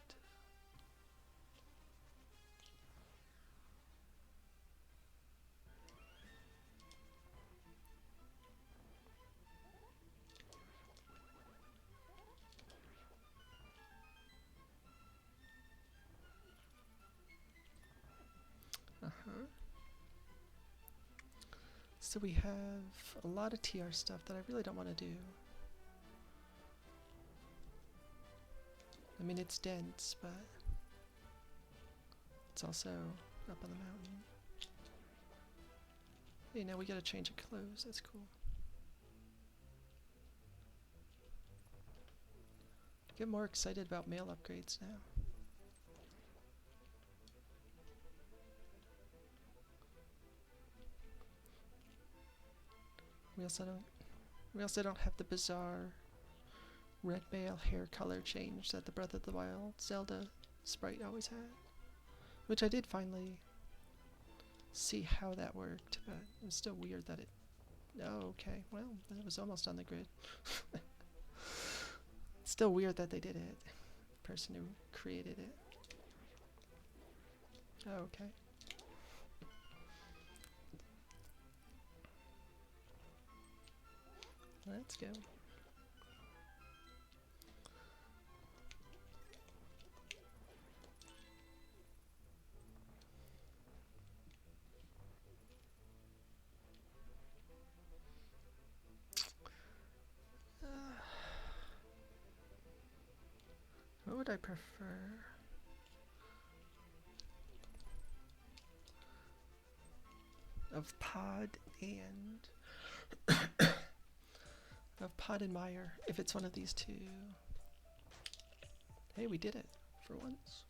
So we have a lot of TR stuff that I really don't want to do. I mean, it's dense, but it's also up on the mountain. Hey, now we got a change of clothes. That's cool. Get more excited about mail upgrades now. We also don't have the bizarre red mail hair color change that the Breath of the Wild Zelda sprite always had. Which I did finally see how that worked, but it was still weird that it... Oh, okay. Well, it was almost on the grid. It's still weird that they did it. The person who created it. Oh, okay. Let's go. What would I prefer? Of Pod and... of Pod and Meyer, if it's one of these two. Hey, we did it, for once.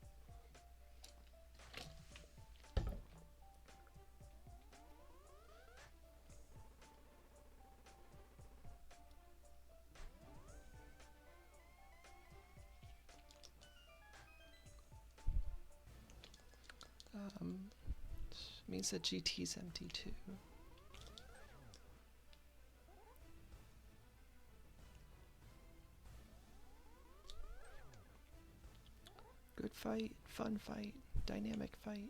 Means that GT's empty too. Good fight, fun fight, dynamic fight.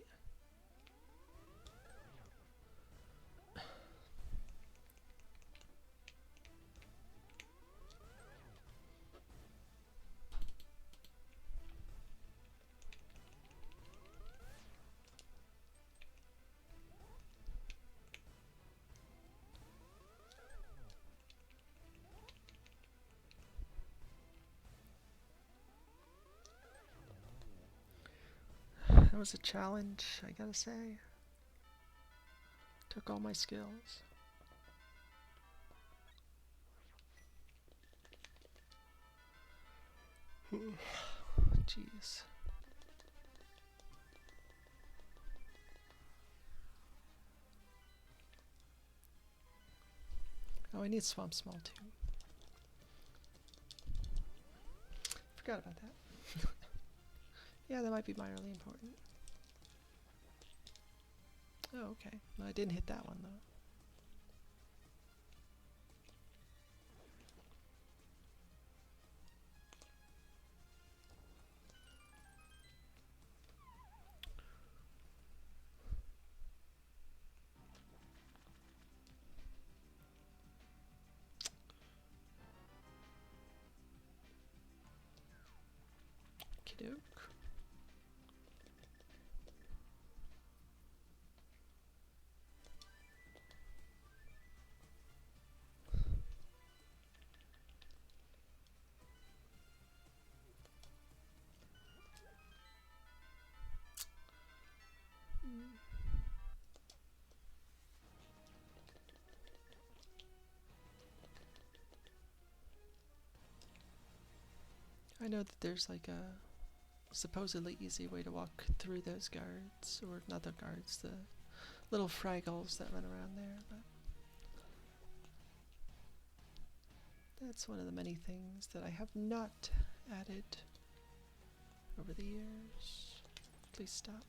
That was a challenge, I gotta say. Took all my skills. Jeez. Oh, I need Swamp Small too. Forgot about that. Yeah, that might be minorly important. Oh, okay. No, I didn't hit that one, though. Okey-doke. I know that there's like a supposedly easy way to walk through those guards, or not the guards, the little fraggles that run around there, but that's one of the many things that I have not added over the years. Please stop.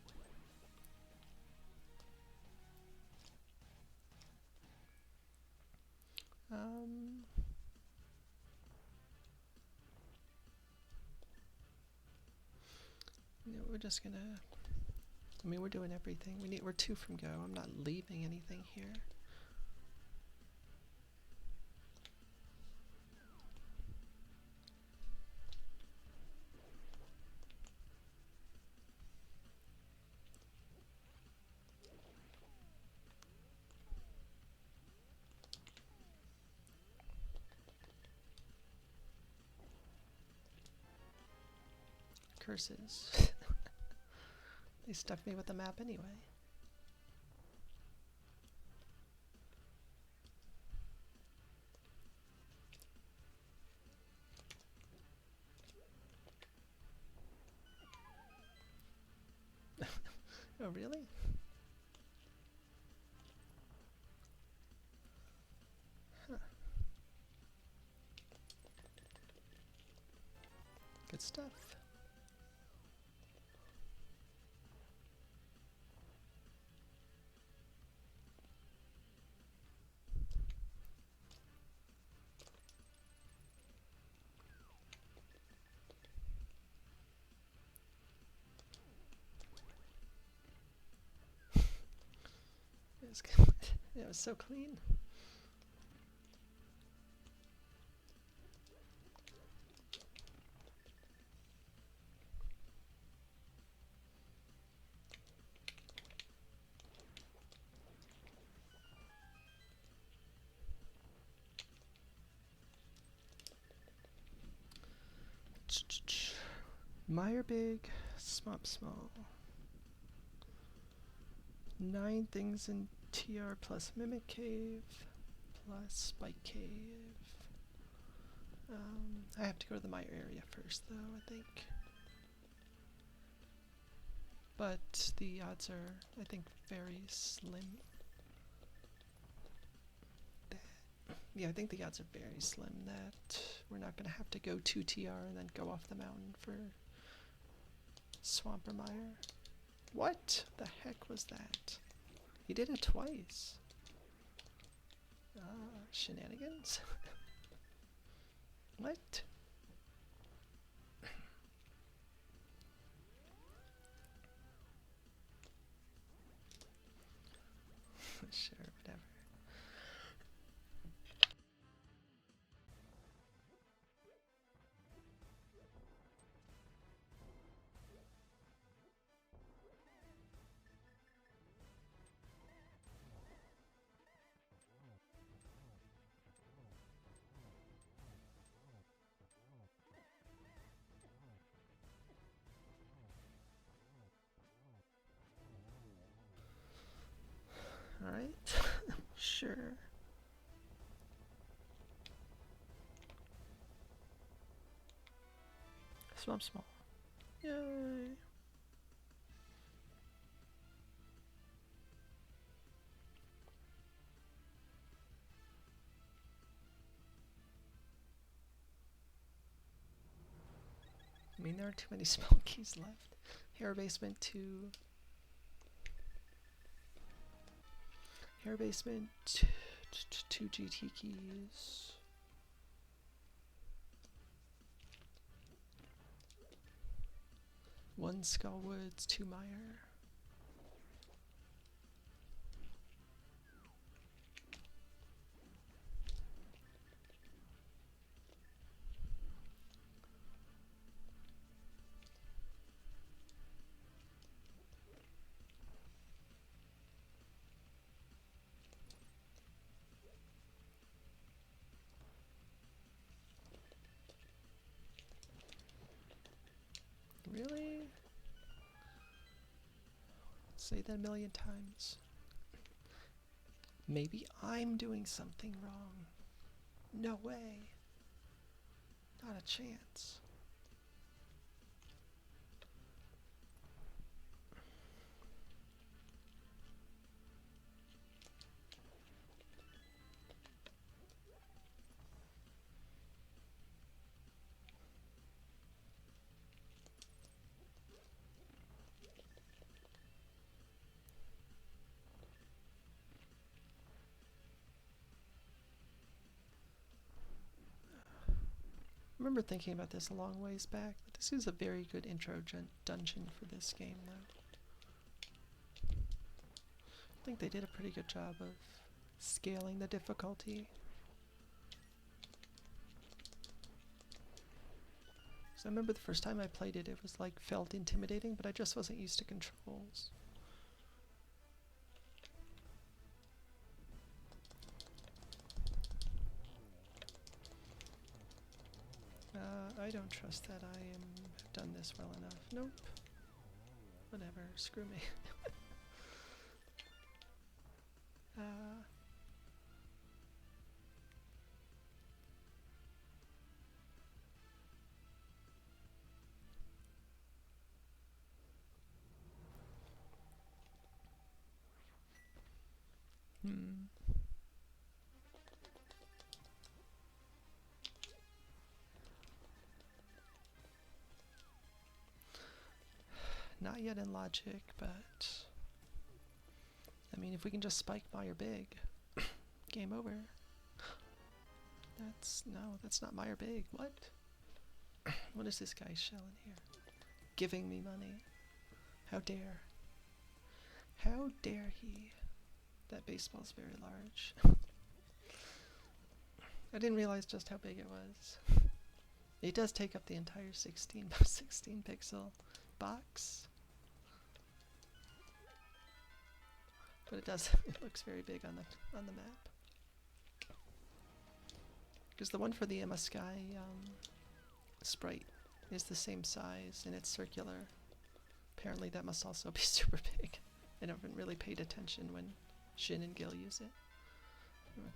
Yeah, we're just gonna... I mean, we're doing everything. We're 2 from go. I'm not leaving anything here. curses. They stuck me with the map anyway. Oh, really? Huh. Good stuff. It was good. It was so clean. Mire big, Swamp small. 9 things in TR plus Mimic Cave plus Spike Cave. I have to go to the Mire area first though, I think. But the odds are, I think, very slim. Yeah, I think the odds are very slim that we're not going to have to go 2 TR and then go off the mountain for Swamp or Mire. What the heck was that? He did it twice. Shenanigans? What? Sure, whatever. Alright, sure. Swamp small. Yay! I mean, there are too many spell keys left. Hair basement 2. Hair basement 2 GT keys. 1 Skullwoods, 2 Mire. Really? Say that a million times. Maybe I'm doing something wrong. No way. Not a chance. I remember thinking about this a long ways back, but this is a very good intro dungeon for this game, though. I think they did a pretty good job of scaling the difficulty. So I remember the first time I played it, it was like felt intimidating, but I just wasn't used to controls. I don't trust that I am done this well enough. Nope. Whatever, screw me. Not yet in logic, but I mean, if we can just spike Meyer big, game over. That's not Meyer big. What? What is this guy shelling here? Giving me money. How dare? How dare he? That baseball's very large. I didn't realize just how big it was. It does take up the entire 16 by 16 pixel box. But it looks very big on the map. Because the one for the MS Sky sprite is the same size and it's circular. Apparently that must also be super big. I haven't really paid attention when Shin and Gil use it.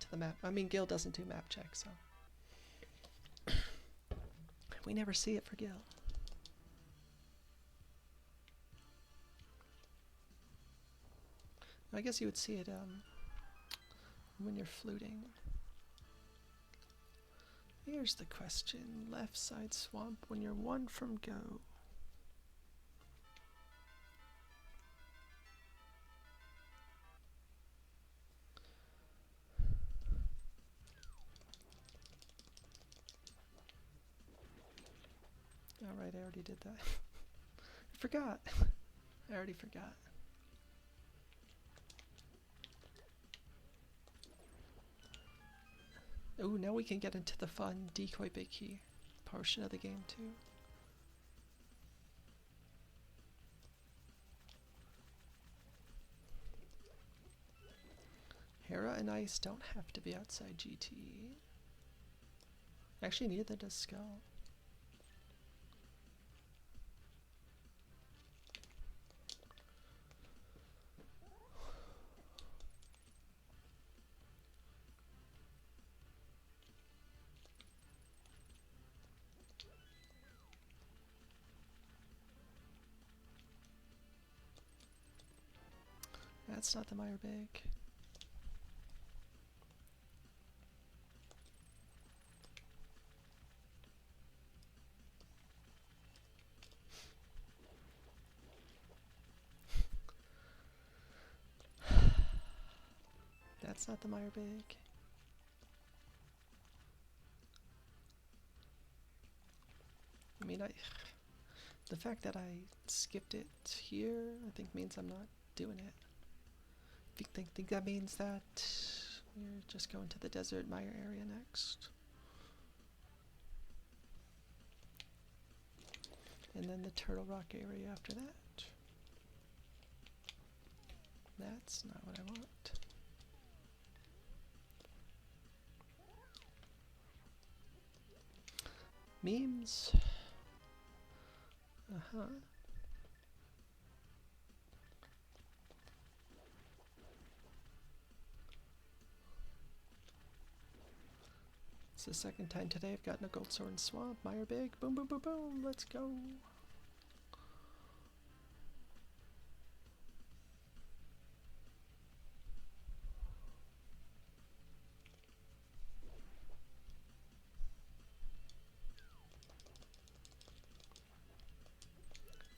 To the map. I mean, Gil doesn't do map check, so we never see it for Gil. I guess you would see it when you're fluting. Here's the question. Left side swamp when you're one from go. Alright, I already did that. I forgot. I already forgot. Oh, now we can get into the fun decoy big key portion of the game too. Hera and Ice don't have to be outside GT. Actually, neither does Skull. That's not the Meyer big. That's not the Meyer big. I mean, the fact that I skipped it here, I think means I'm not doing it. Think that means that we're just going to the Desert Meyer area next. And then the Turtle Rock area after that. That's not what I want. Memes. Uh-huh. It's the second time today I've gotten a Gold Sword Swamp. Meyer big. Boom, boom, boom, boom. Let's go.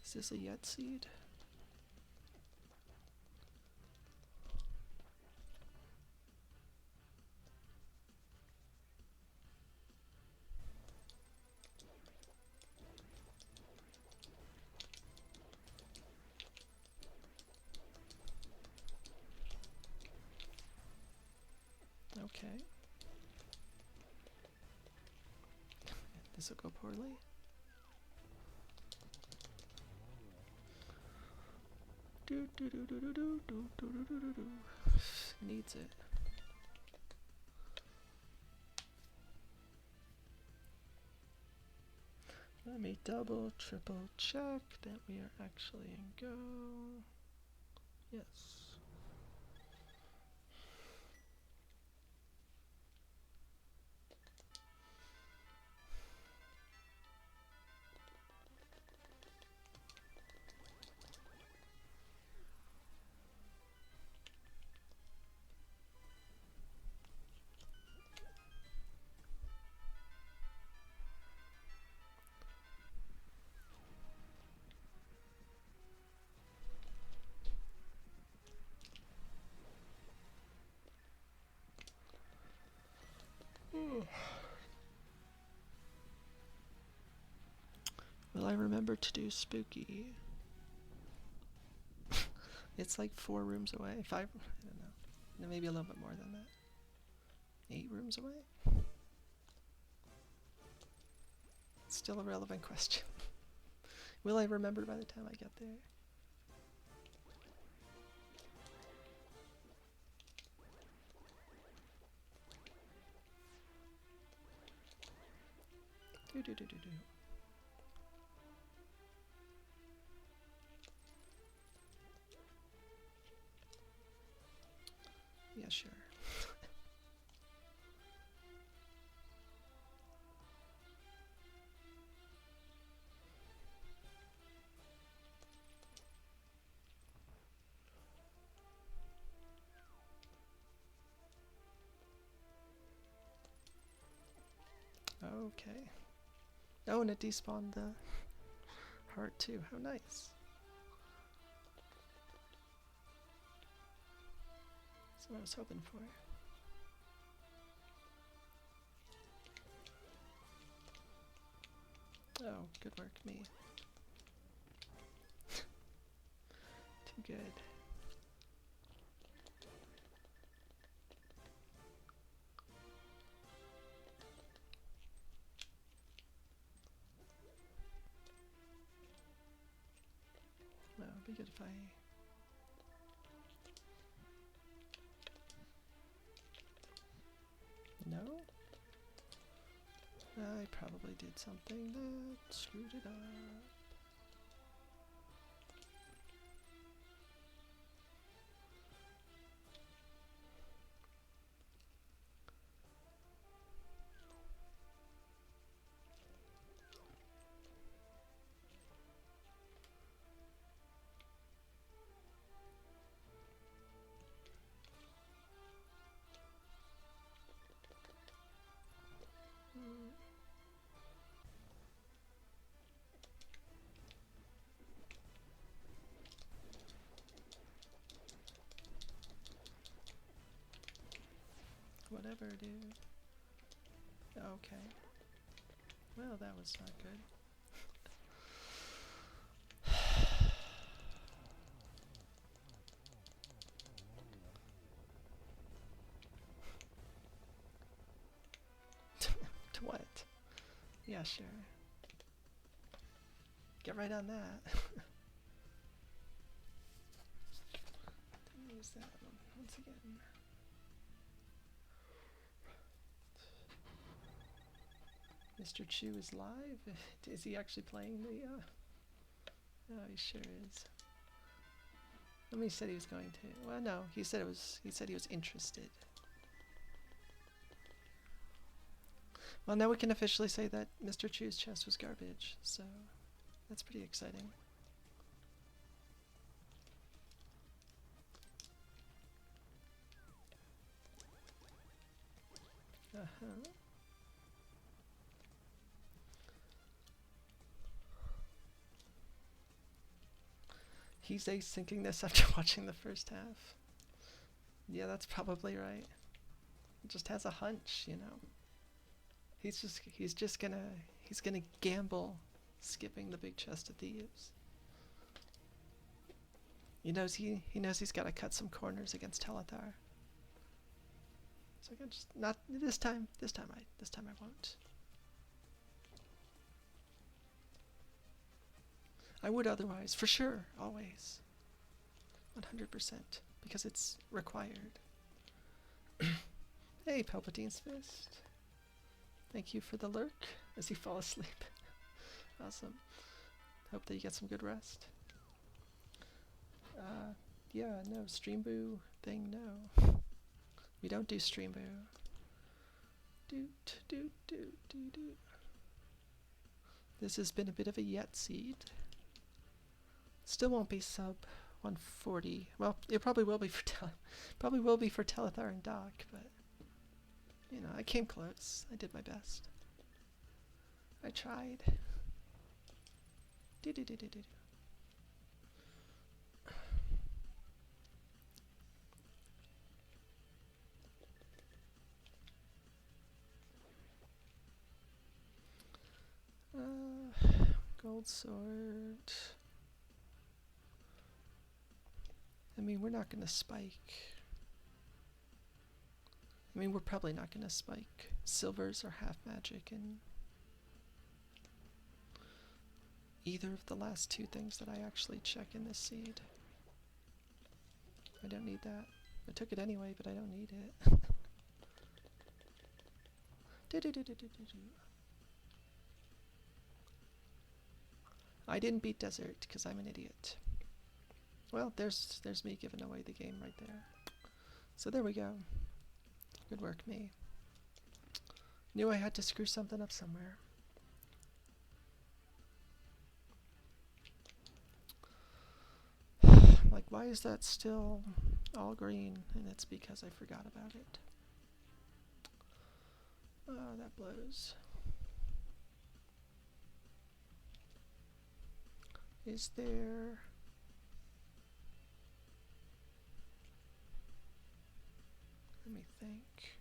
Is this a Yet seed? Okay. This will go poorly. Needs it. Let me double, triple check that we are actually in go. Yes. Will I remember to do spooky? It's like 4 rooms away. 5, I don't know. No, maybe a little bit more than that. 8 rooms away? Still a relevant question. Will I remember by the time I get there? Do. Yeah, sure. Okay. Oh, and it despawned the heart too. How nice. That's what I was hoping for. Oh, good work, me. Too good. Well, it'd be good if I... No? I probably did something that screwed it up. Whatever, dude. Okay. Well, that was not good. To what? Yeah, sure. Get right on that. Didn't use that one once again. Mr. Chu is live? Is he actually playing the, Oh, he sure is. I mean, he said he was going to. Well, no, he said he was interested. Well, now we can officially say that Mr. Chu's chest was garbage, so that's pretty exciting. Uh-huh. He's asyncing this after watching the first half. Yeah, that's probably right. He just has a hunch, you know. He's gonna gamble skipping the big chest of thieves. He knows he's gotta cut some corners against Teletar. So I can just not this time I won't. I would otherwise, for sure, always. 100%, because it's required. Hey, Palpatine's Fist. Thank you for the lurk as you fall asleep. Awesome. Hope that you get some good rest. Yeah, no, Stream Boo thing, no. We don't do Stream Boo. Doot, doot, doot, doot, doot. This has been a bit of a yet seed. Still won't be sub 140. Well, it probably will be for Telethar and Doc, but you know, I came close. I did my best. I tried. Do do do do do. Gold sword. I mean, we're not gonna spike. I mean, we're probably not gonna spike silvers or half magic in either of the last two things that I actually check in this seed. I don't need that. I took it anyway, but I don't need it. I didn't beat Desert because I'm an idiot. Well, there's me giving away the game right there. So there we go. Good work, me. Knew I had to screw something up somewhere. Like, why is that still all green? And it's because I forgot about it. Oh, that blows. Is there... Let me think.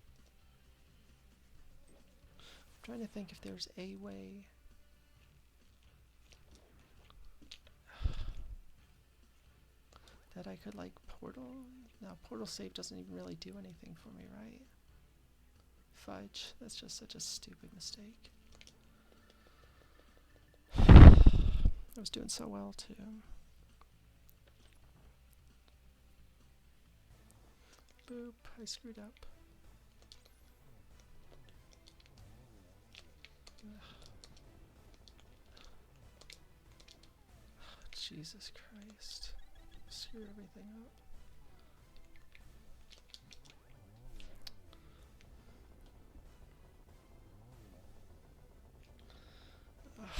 I'm trying to think if there's a way... that I could, like, portal? No, portal save doesn't even really do anything for me, right? Fudge. That's just such a stupid mistake. I was doing so well, too. Boop. I screwed up. Jesus Christ. Screw everything up.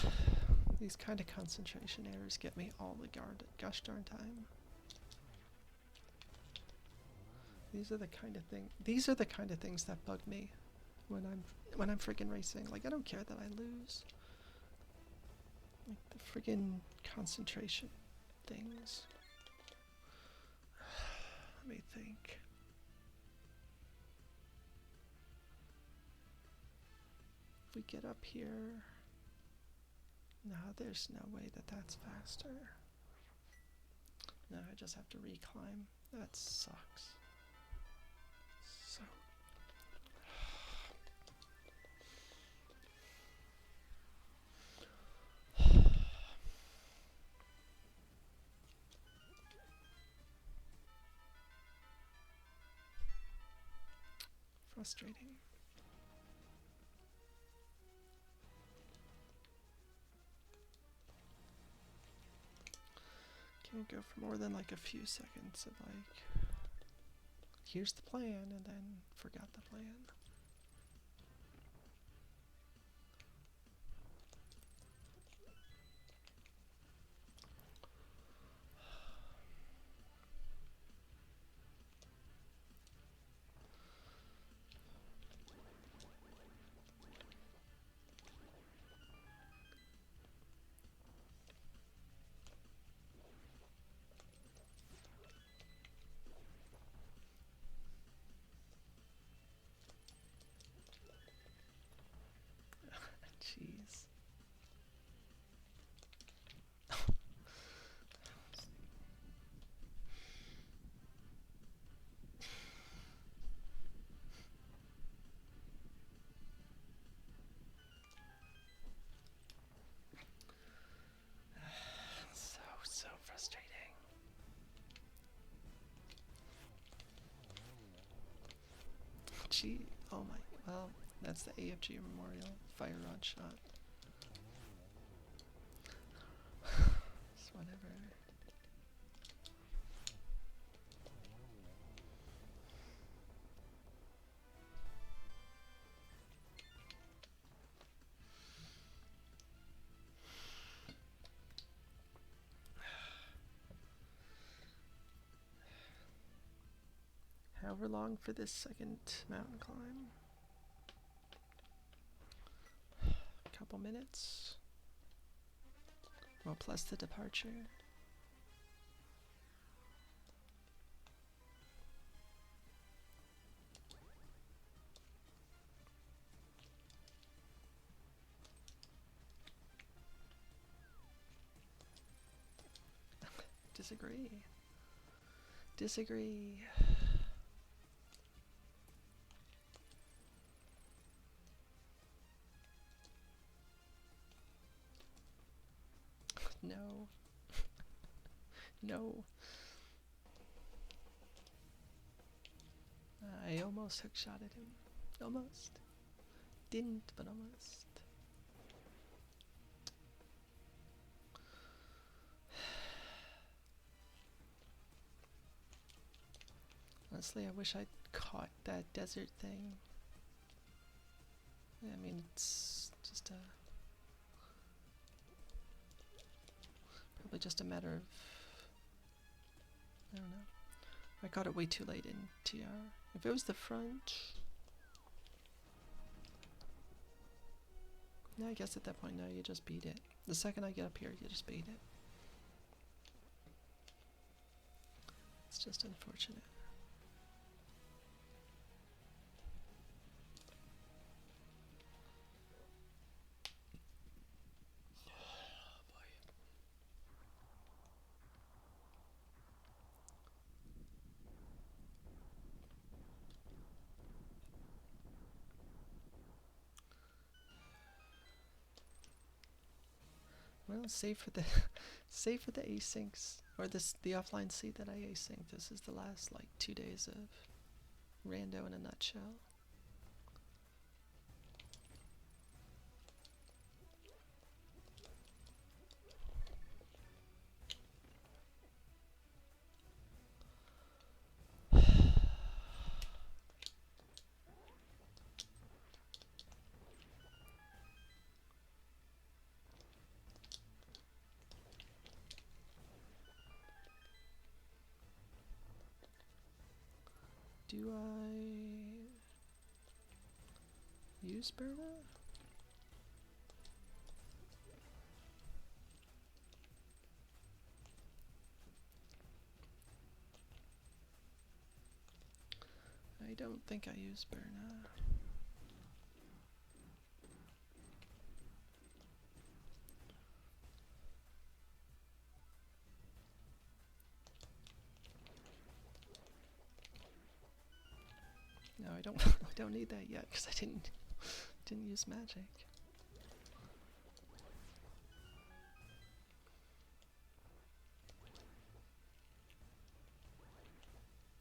Ugh. These kind of concentration errors get me all the gosh darn time. These are the kind of things that bug me when I'm friggin' racing. Like, I don't care that I lose. Like the friggin' concentration things. Let me think. If we get up here... No, there's no way that that's faster. No, I just have to reclimb. That sucks. So... frustrating. Can't go for more than like a few seconds of like, here's the plan, and then forgot the plan. Jeez. So frustrating. Gee, oh my, well, that's the AFG Memorial Fire Rod shot. whatever. However long for this second mountain climb. Couple minutes. Well, plus the departure. Disagree. Disagree. No. No. I almost hookshotted him. Almost. Didn't, but almost. Honestly, I wish I'd caught that desert thing. I mean, it's just probably just a matter of, I don't know. I caught it way too late in TR. If it was the front, yeah, I guess at that point, no, you just beat it. The second I get up here, you just beat it. It's just unfortunate. Well, save for the asyncs, or the offline seed that I async. This is the last like 2 days of rando in a nutshell. Do I use Berta? I don't think I use Berta. No, I don't. I don't need that yet because I didn't use magic.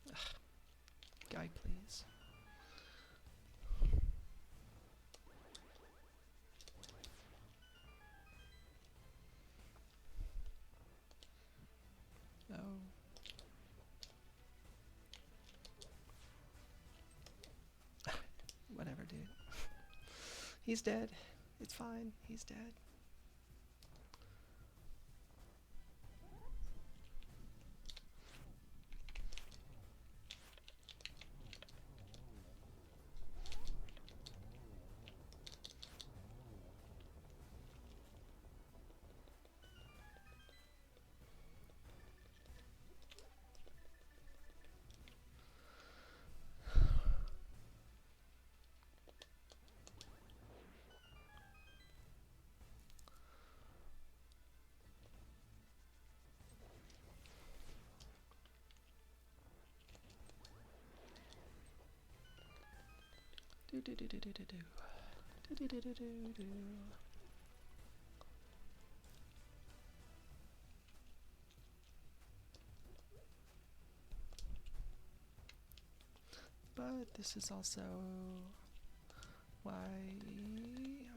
Ugh. Guy, please. Oh. Whatever, dude. He's dead. It's fine. He's dead. Do do do do do do do. Do do do do do do. But this is also why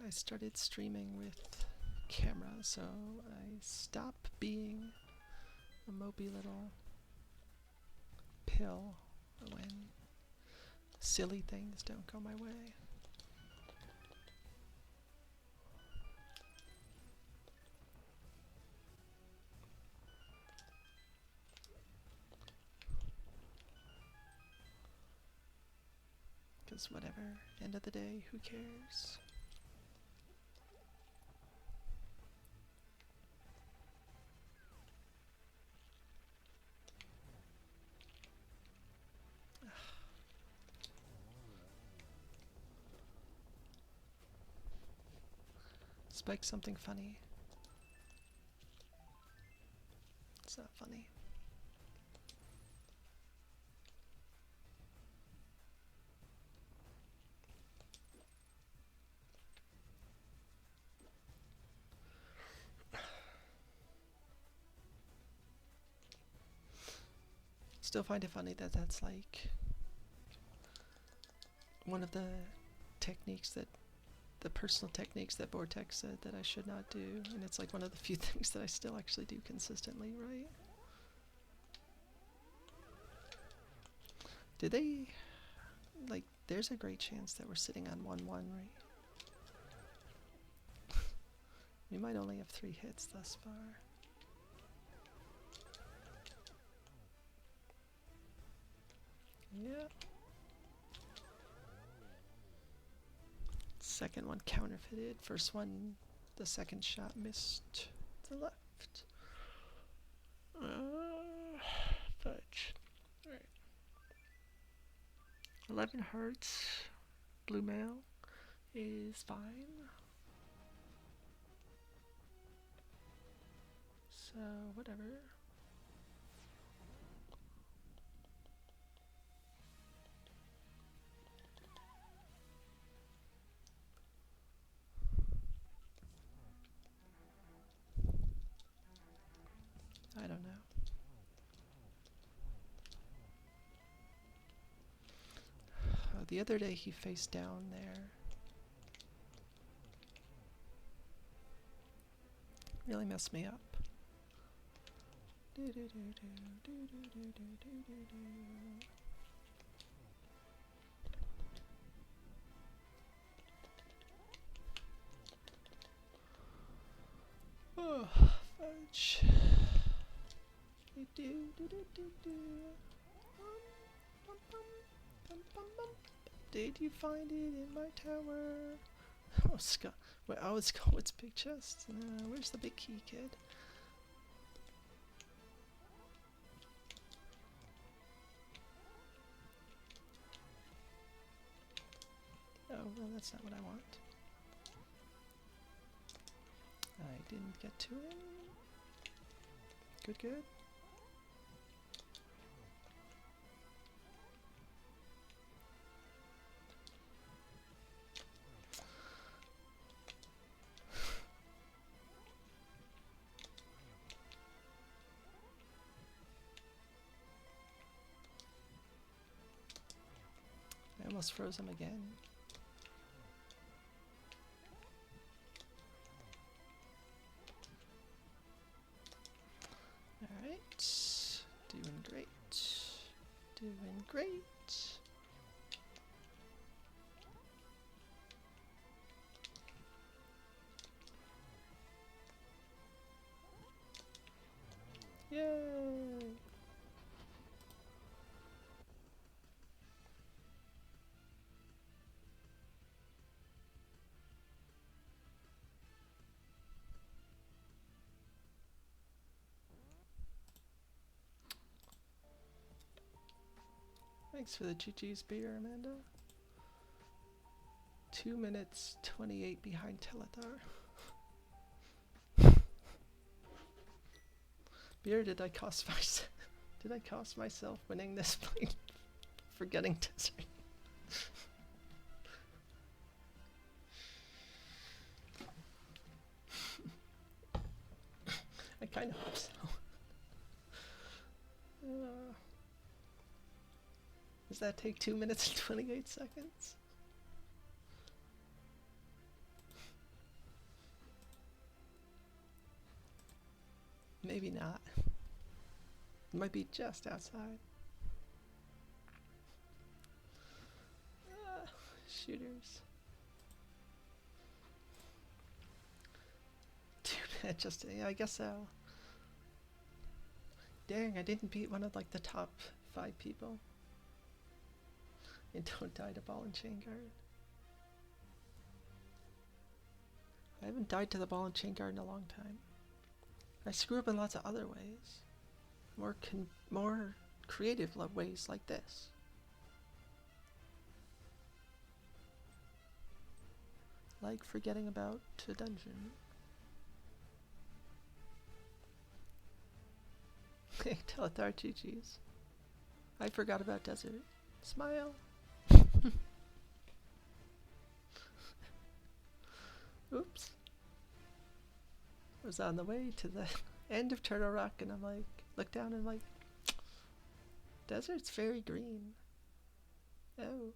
I started streaming with camera, so I stop being a mopey little pill when silly things don't go my way. Because whatever, end of the day, who cares? Spike something funny. It's not funny. Still find it funny that that's like one of the techniques that the personal techniques that Vortex said that I should not do, and it's like one of the few things that I still actually do consistently, right? Did they, like, there's a great chance that we're sitting on 1-1, right? We might only have 3 hits thus far. Yeah. Second one counterfeited. First one, the second shot missed the left. Fudge. Alright. 11 hearts. Blue mail is fine. So, whatever. I don't know. The other day he faced down there. Really messed me up. Oh, fudge. Did you find it in my tower? Oh, Scott. Wait, oh, it's Scott's big chest. Where's the big key, kid? Oh, well, that's not what I want. I didn't get to him. Good, good. I almost froze him again. Alright. Doing great. Doing great. Yay! Thanks for the GG's beer, Amanda. 2 minutes 28 behind Teletar. Beer, did I cost myself winning this fight? Forgetting Desert. I kind of hope so. Does that take 2 minutes and 28 seconds? Maybe not. It might be just outside. Shooters. Dude, just, yeah, I guess so. Dang, I didn't beat one of like the top 5 people. And don't die to ball and chain guard. I haven't died to the ball and chain guard in a long time. I screw up in lots of other ways. More creative ways like this. Like forgetting about a dungeon. Tell it our GG's. I forgot about desert. Smile. Oops. I was on the way to the end of Turtle Rock and I'm like, look down and I'm like, desert's very green. Oh.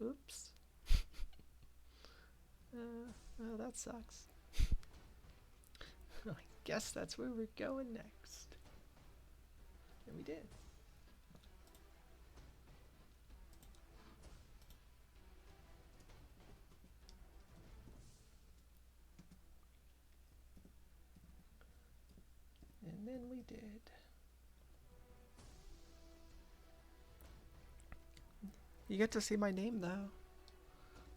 Oops. Oh, that sucks. I guess that's where we're going next. And we did. And then we did. You get to see my name though,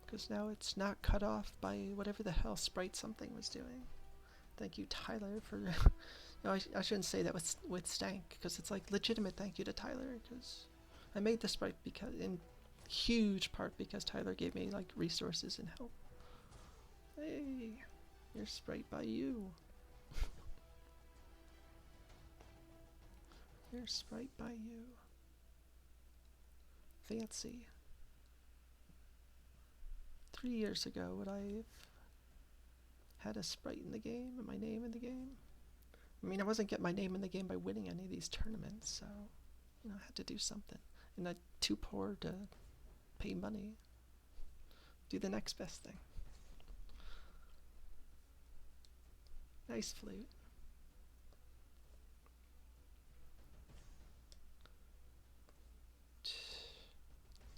because now it's not cut off by whatever the hell Sprite something was doing. Thank you, Tyler, for... No, I shouldn't say that with Stank, because it's like legitimate thank you to Tyler, because I made the Sprite because in huge part because Tyler gave me like resources and help. Hey, your Sprite by you. Your Sprite by you. Fancy. 3 years ago would I have had a Sprite in the game and my name in the game? I mean, I wasn't getting my name in the game by winning any of these tournaments, so, you know, I had to do something. And I'm too poor to pay money. Do the next best thing. Nice flute.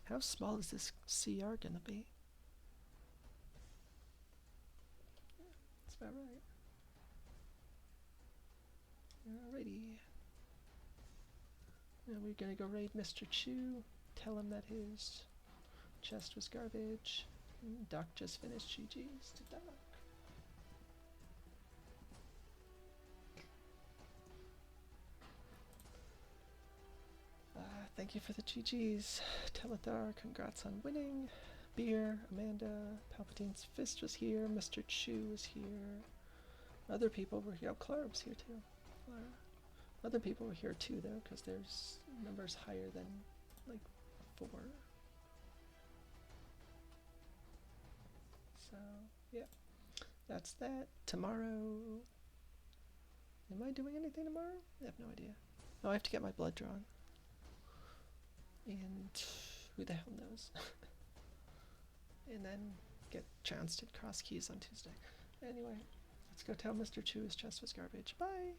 How small is this CR gonna be? That's about right. Alrighty. Now we're gonna go raid Mr. Chu, tell him that his chest was garbage. Doc just finished GG's to Doc. Thank you for the GG's. Teledar, congrats on winning. Beer, Amanda, Palpatine's Fist was here. Mr. Chu was here. Other people were here. Oh, Clara was here too. Clara. Other people were here too, though, because there's numbers higher than like 4. So, yeah. That's that. Tomorrow. Am I doing anything tomorrow? I have no idea. Oh, I have to get my blood drawn. And who the hell knows? And then get Johnston Cross Keys on Tuesday. Anyway, let's go tell Mr. Chu his chest was garbage. Bye!